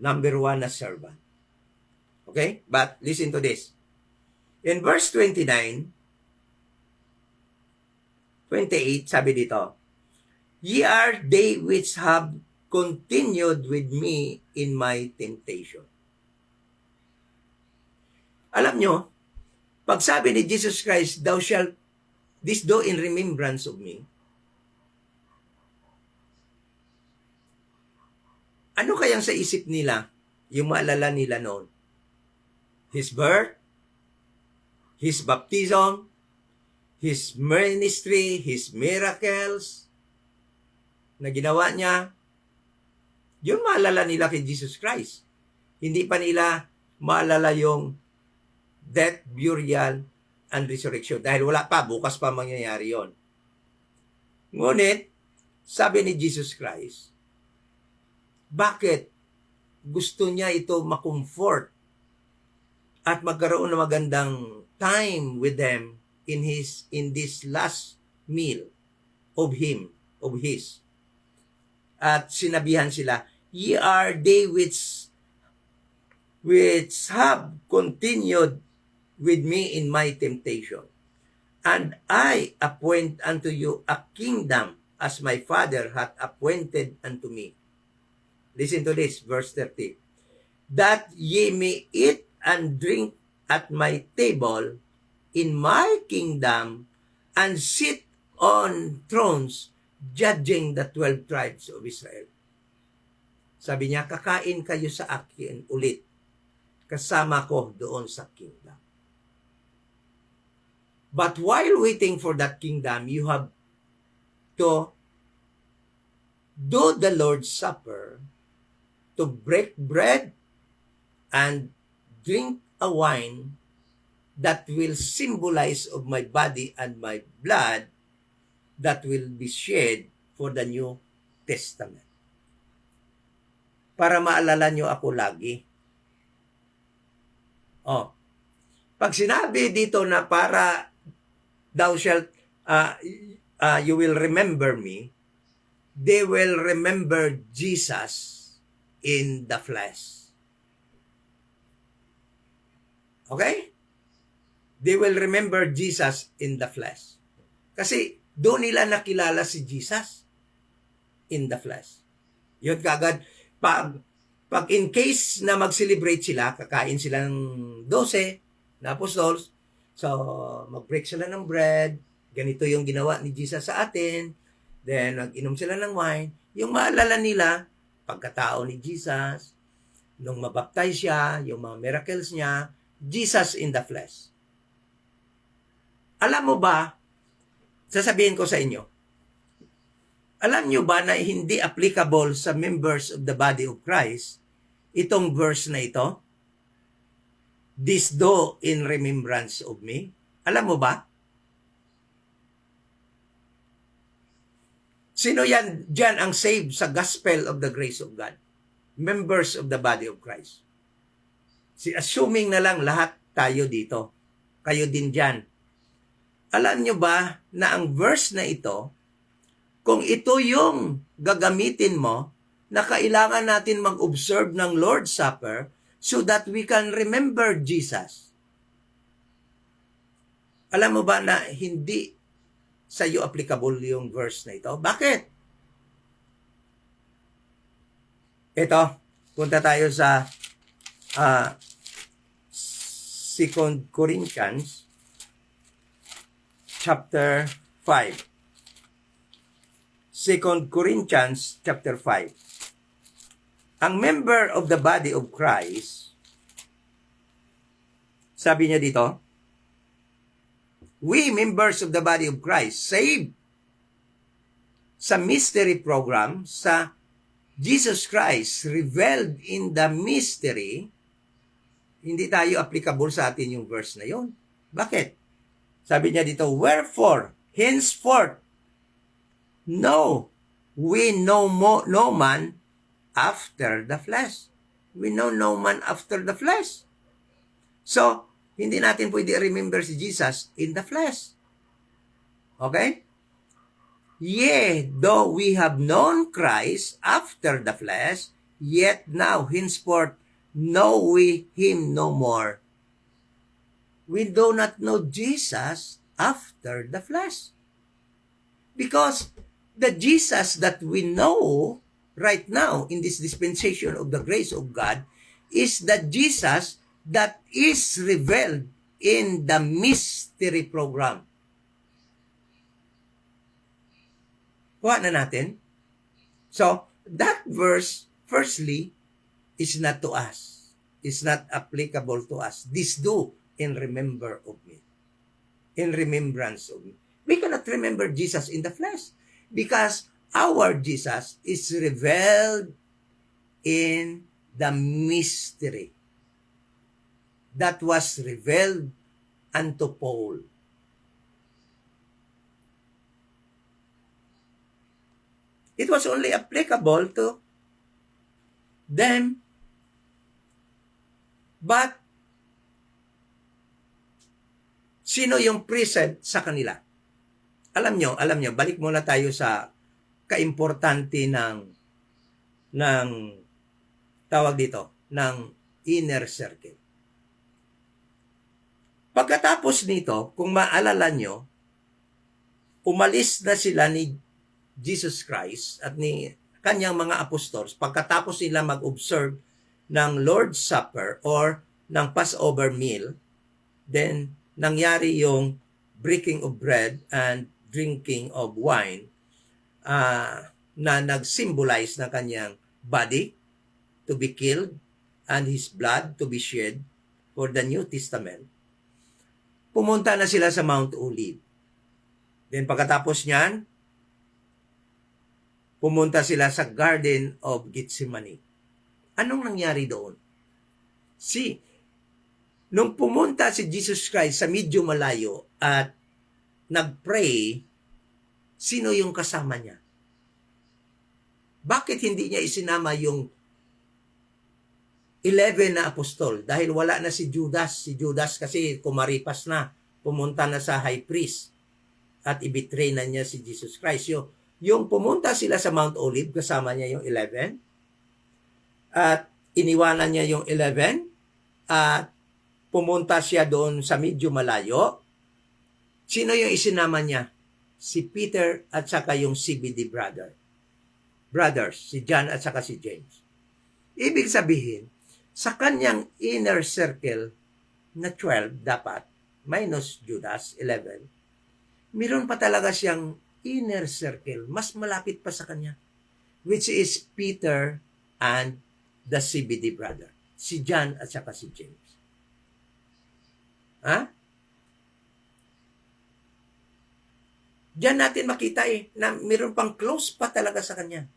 number 1 na servant. Okay? But, listen to this. In verse 29, 28, sabi dito, Ye are they which have continued with me in my temptation. Alam nyo, pag sabi ni Jesus Christ, Thou shalt this do in remembrance of me, ano kayang sa isip nila, yung maalala nila noon? His birth, His baptism, His ministry, His miracles na ginawa niya, yun maalala nila kay Jesus Christ. Hindi pa nila maalala yung death, burial, and resurrection. Dahil wala pa, bukas pa mangyayari yon. Ngunit, sabi ni Jesus Christ, bakit gusto niya ito makomfort at magkaroon ng magandang time with them in this last meal of his. At sinabihan sila, Ye are they which have continued with me in my temptation. And I appoint unto you a kingdom as my Father hath appointed unto me. Listen to this, verse 30. That ye may eat and drink at my table in my kingdom and sit on thrones judging the 12 tribes of Israel. Sabi niya, kakain kayo sa akin ulit. Kasama ko doon sa kingdom. But while waiting for that kingdom, you have to do the Lord's Supper, to break bread and drink a wine that will symbolize of my body and my blood that will be shed for the New Testament. Para maalala nyo ako lagi. Pag sinabi dito na para thou shalt, you will remember me, they will remember Jesus in the flesh. Okay? They will remember Jesus in the flesh. Kasi doon nila nakilala si Jesus in the flesh. Yun kagad, pag in case na mag-celebrate sila, kakain sila ng 12 na apostles, so mag-break sila ng bread, ganito yung ginawa ni Jesus sa atin, then mag-inom sila ng wine, yung maalala nila, pagkatao ni Jesus, nung mabaptize siya, yung mga miracles niya, Jesus in the flesh. Alam mo ba, sasabihin ko sa inyo, alam nyo ba na hindi applicable sa members of the body of Christ itong verse na ito? This do in remembrance of me. Alam mo ba? Sino yan dyan ang saved sa gospel of the grace of God? Members of the body of Christ. Assuming na lang lahat tayo dito. Kayo din dyan. Alam nyo ba na ang verse na ito, kung ito yung gagamitin mo, na kailangan natin mag-observe ng Lord's Supper so that we can remember Jesus. Alam mo ba na hindi sa iyo applicable yung verse na ito? Bakit? Ito, punta tayo sa 2 Corinthians chapter 5. 2 Corinthians chapter 5. Ang member of the body of Christ, sabi niya dito, we members of the body of Christ, saved sa mystery program, sa Jesus Christ revealed in the mystery, hindi tayo applicable sa atin yung verse na yon. Bakit? Sabi niya dito, wherefore, henceforth, no, we know no man after the flesh. We know no man after the flesh. So, hindi natin pwede remember si Jesus in the flesh. Okay? Yea, though we have known Christ after the flesh, yet now henceforth know we him no more we do not know Jesus after the flesh. Because the Jesus that we know right now in this dispensation of the grace of God is the Jesus that is revealed in the mystery program. Kuha na natin. So, that verse, firstly, is not to us. It's not applicable to us. This do in remember of me. In remembrance of me. We cannot remember Jesus in the flesh because our Jesus is revealed in the mystery that was revealed unto Paul. It was only applicable to them, but sino yung present sa kanila? Alam nyo, balik muna tayo sa kaimportante ng tawag dito, ng inner circle. Pagkatapos nito, kung maalala nyo, umalis na sila ni Jesus Christ at ni kanyang mga apostles pagkatapos nila mag-observe ng Lord's Supper or ng Passover meal, then nangyari yung breaking of bread and drinking of wine na nag-symbolize ng kanyang body to be killed and his blood to be shed for the New Testament. Pumunta na sila sa Mount Olive. Then pagkatapos niyan, pumunta sila sa Garden of Gethsemane. Anong nangyari doon? Nung pumunta si Jesus Christ sa medyo malayo at nag-pray, sino yung kasama niya? Bakit hindi niya isinama yung 11 na apostol? Dahil wala na si Judas. Si Judas kasi kumaripas na. Pumunta na sa high priest. At ibitray na niya si Jesus Christ. Yung pumunta sila sa Mount Olive, kasama niya yung 11. At iniwanan niya yung 11. At pumunta siya doon sa medyo malayo. Sino yung isinama niya? Si Peter at saka yung CBD brothers, si John at saka si James. Ibig sabihin, sa kanyang inner circle na 12 dapat, minus Judas, 11, meron pa talaga siyang inner circle, mas malapit pa sa kanya, which is Peter and the CBD brother, si John at saka si James. Ha? Diyan natin makita na meron pang close pa talaga sa kanya.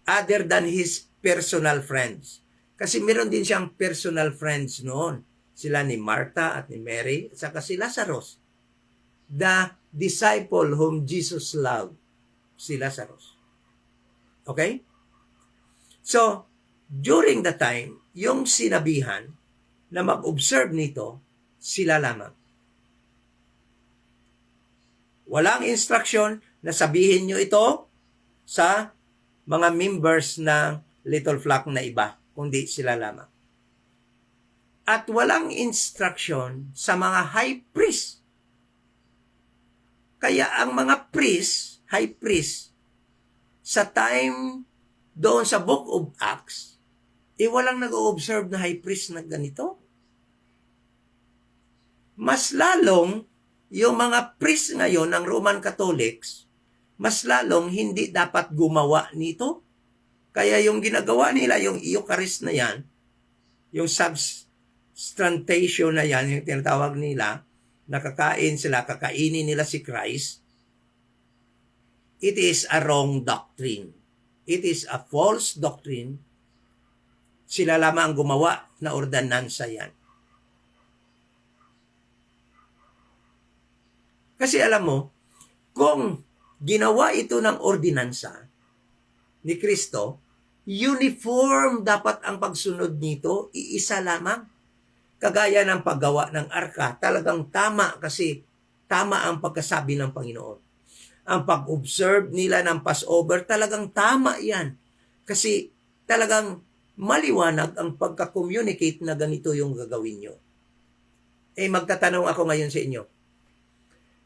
Other than his personal friends. Kasi meron din siyang personal friends noon. Sila ni Martha at ni Mary at saka si Lazarus. The disciple whom Jesus loved. Si Lazarus. Okay? So, during the time, yung sinabihan na mag-observe nito, sila lamang. Walang instruction na sabihin nyo ito sa mga members ng Little Flock na iba, kundi sila lamang. At walang instruction sa mga high priest. Kaya ang mga priest, high priest, sa time doon sa Book of Acts, walang nag-o-observe na high priest na ganito. Mas lalong, yung mga priest ngayon ng Roman Catholics, mas lalong hindi dapat gumawa nito. Kaya yung ginagawa nila, yung Eucharist na yan, yung substantiation na yan, yung tinatawag nila, nakakain sila, kakainin nila si Christ, it is a wrong doctrine. It is a false doctrine. Sila lamang ang gumawa na ordinansa yan. Kasi alam mo, kung ginawa ito ng ordinansa ni Kristo, uniform dapat ang pagsunod nito, iisa lamang. Kagaya ng paggawa ng arka, talagang tama kasi tama ang pagkasabi ng Panginoon. Ang pag-observe nila ng Passover, talagang tama yan. Kasi talagang maliwanag ang pagka-communicate na ganito yung gagawin nyo. Magtatanong ako ngayon sa inyo.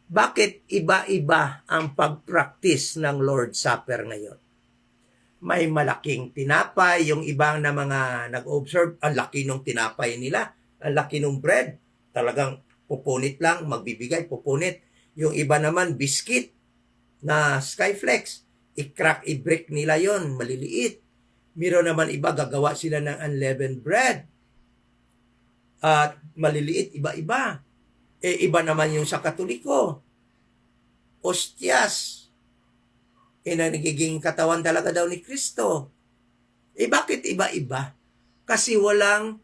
Bakit iba-iba ang pag-practice ng Lord's Supper ngayon? May malaking tinapay, yung ibang na mga nag-observe, ang laki ng tinapay nila, ang laki ng bread, talagang pupunit lang, magbibigay, pupunit. Yung iba naman, biscuit na Skyflex, i-crack, i-break nila yon, maliliit. Miro naman iba, gagawa sila ng unleavened bread. At maliliit, iba-iba. Iba naman yung sa Katoliko. Ostias. Na nagiging katawan talaga daw ni Kristo. Bakit iba-iba? Kasi walang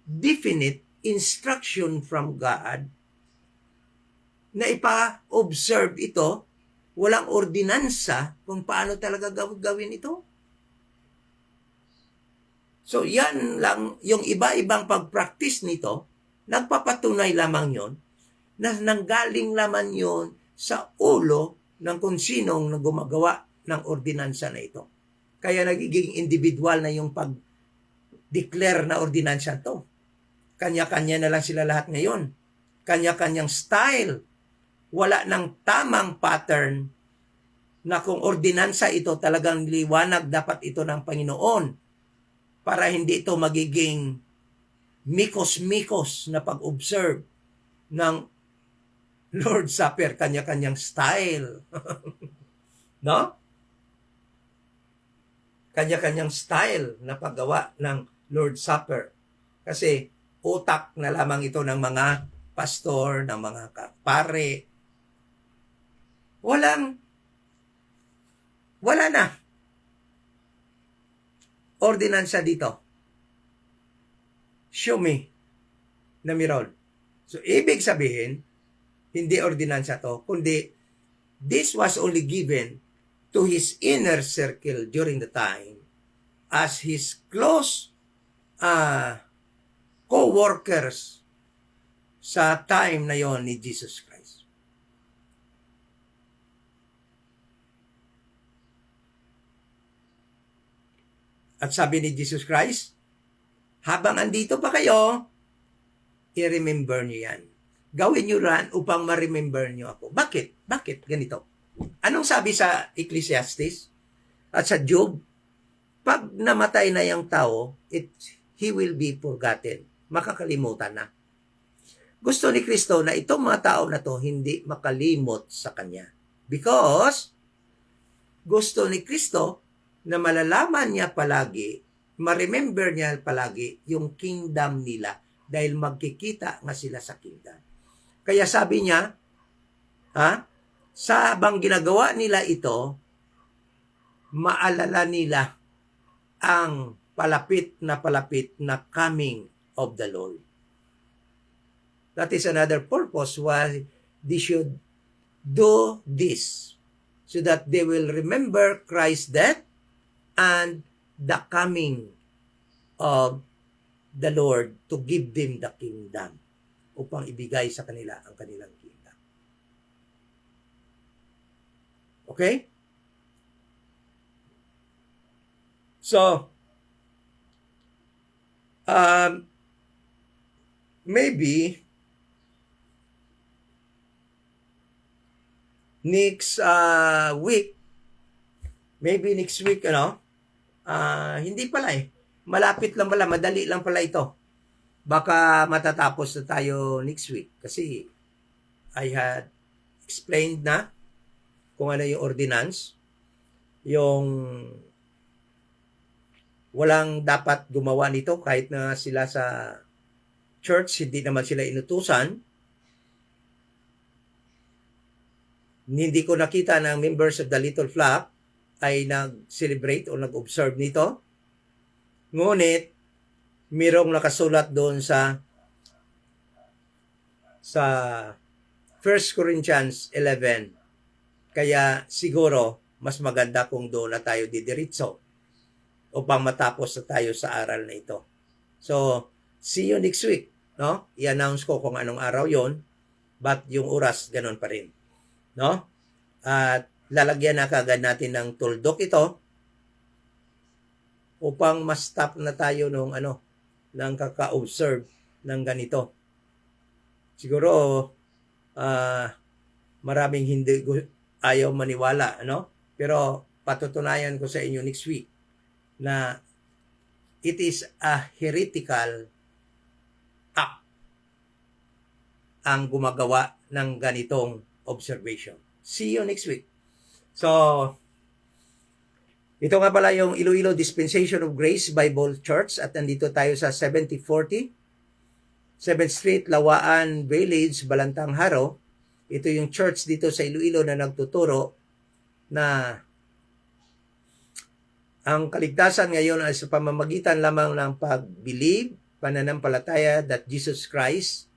definite instruction from God na ipa-observe ito. Walang ordinansa kung paano talaga gawin ito. So, yan lang, yung iba-ibang pag-practice nito, nagpapatunay lamang yon na nanggaling lamang yon sa ulo ng kung sinong na gumagawa ng ordinansa na ito. Kaya nagiging individual na yung pag-declare na ordinansa to. Kanya-kanya na lang sila lahat ngayon. Kanya-kanyang style. Wala ng tamang pattern na kung ordinansa ito talagang liwanag dapat ito ng Panginoon para hindi ito magiging mikos-mikos na pag-observe ng Lord's Supper, kanya-kanyang style. No? Kanya-kanyang style na paggawa ng Lord's Supper. Kasi utak na lamang ito ng mga pastor, ng mga pare. Wala na. Ordinansa dito. Show me na meron. So, ibig sabihin, hindi ordinansa to, kundi this was only given to his inner circle during the time as his close co-workers sa time na yon ni Jesus Christ. At sabi ni Jesus Christ, habang andito pa kayo, i-remember niyo yan. Gawin nyo ran upang ma-remember nyo ako. Bakit? Bakit ganito? Anong sabi sa Ecclesiastes at sa Job? Pag namatay na yung tao, he will be forgotten. Makakalimutan na. Gusto ni Kristo na itong mga tao na to hindi makalimot sa Kanya. Because gusto ni Kristo na malalaman niya palagi, ma-remember niya palagi yung kingdom nila dahil magkikita nga sila sa kingdom. Kaya sabi niya, sa habang ginagawa nila ito, maalala nila ang palapit na coming of the Lord. That is another purpose why they should do this, so that they will remember Christ's death and the coming of the Lord to give them the kingdom, upang ibigay sa kanila ang kanilang kingdom. Okay? So, maybe next week, hindi pala malapit lang pala, madali lang pala ito. Baka matatapos na tayo next week kasi I had explained na kung ano yung ordinance, yung walang dapat gumawa nito kahit na sila sa church, hindi naman sila inutusan. Hindi ko nakita ng members of the Little Flock ay nag-celebrate o nag-observe nito. Ngunit, mirong nakasulat doon sa 1 Corinthians 11. Kaya siguro, mas maganda kung doon na tayo didiritso upang matapos na tayo sa aral na ito. So, see you next week. No? I-announce ko kung anong araw yon, but yung oras, ganun pa rin. No? At lalagyan na kagad natin ng tuldok ito upang ma-stop na tayo ng kaka-observe ng ganito. Siguro, maraming ayaw maniwala, ano? Pero patutunayan ko sa inyo next week na it is a heretical act ang gumagawa ng ganitong observation. See you next week. So, ito nga pala yung Iloilo Dispensation of Grace Bible Church at nandito tayo sa 7040 7th Street, Lawaan Village, Balantang Haro. Ito yung church dito sa Iloilo na nagtuturo na ang kaligtasan ngayon ay sa pamamagitan lamang ng pag-believe, pananampalataya that Jesus Christ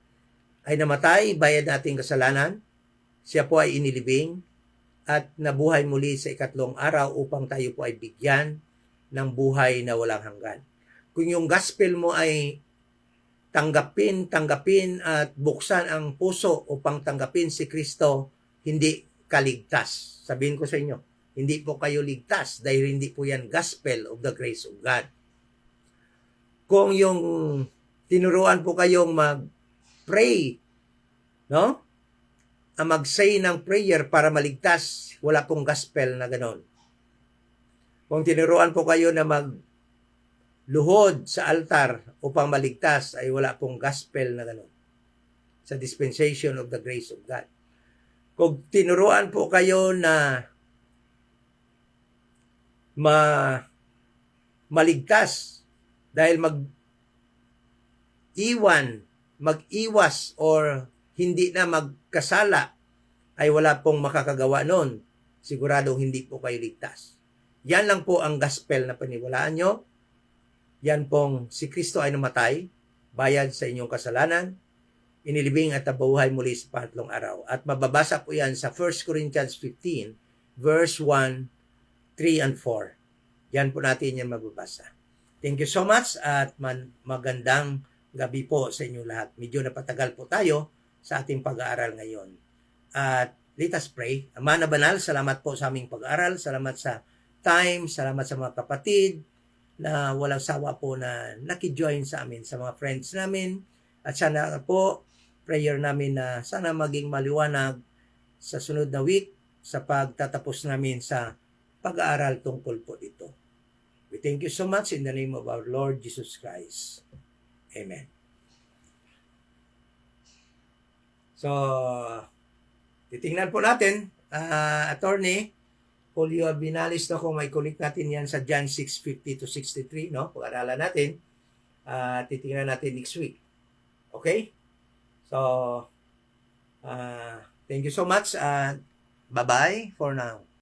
ay namatay, bayad nating kasalanan. Siya po ay inilibing at nabuhay muli sa ikatlong araw upang tayo po ay bigyan ng buhay na walang hanggan. Kung yung gospel mo ay tanggapin at buksan ang puso upang tanggapin si Kristo, hindi kaligtas. Sabihin ko sa inyo, hindi po kayo ligtas dahil hindi po yan gospel of the grace of God. Kung yung tinuruan po kayong mag-pray, no? Ang mag-say ng prayer para maligtas, wala pong gospel na ganon. Kung tinuruan po kayo na magluhod sa altar upang maligtas, ay wala pong gospel na ganon sa dispensation of the grace of God. Kung tinuruan po kayo na maligtas dahil mag-iwas or hindi na magkasala, ay wala pong makakagawa nun. Siguradong hindi po kayo ligtas. Yan lang po ang gospel na paniwalaan nyo. Yan pong si Kristo ay namatay, bayad sa inyong kasalanan, inilibing at nabuhay muli sa pangatlong araw. At mababasa po yan sa 1 Corinthians 15, verse 1, 3 and 4. Yan po natin yan mababasa. Thank you so much at magandang gabi po sa inyong lahat. Medyo napatagal po tayo sa ating pag-aaral ngayon. At let us pray. Ama na banal, salamat po sa aming pag-aaral. Salamat sa time. Salamat sa mga kapatid na walang sawa po na nakijoin sa amin, sa mga friends namin. At sana po, prayer namin na sana maging maliwanag sa sunod na week sa pagtatapos namin sa pag-aaral tungkol po dito. We thank you so much in the name of our Lord Jesus Christ. Amen. So, titingnan po natin, attorney, Julio Binalis, no, kung may connect natin yan sa John 6:50 to 63, no? Pag-aralan natin, titingnan natin next week. Okay? So, thank you so much. Bye-bye for now.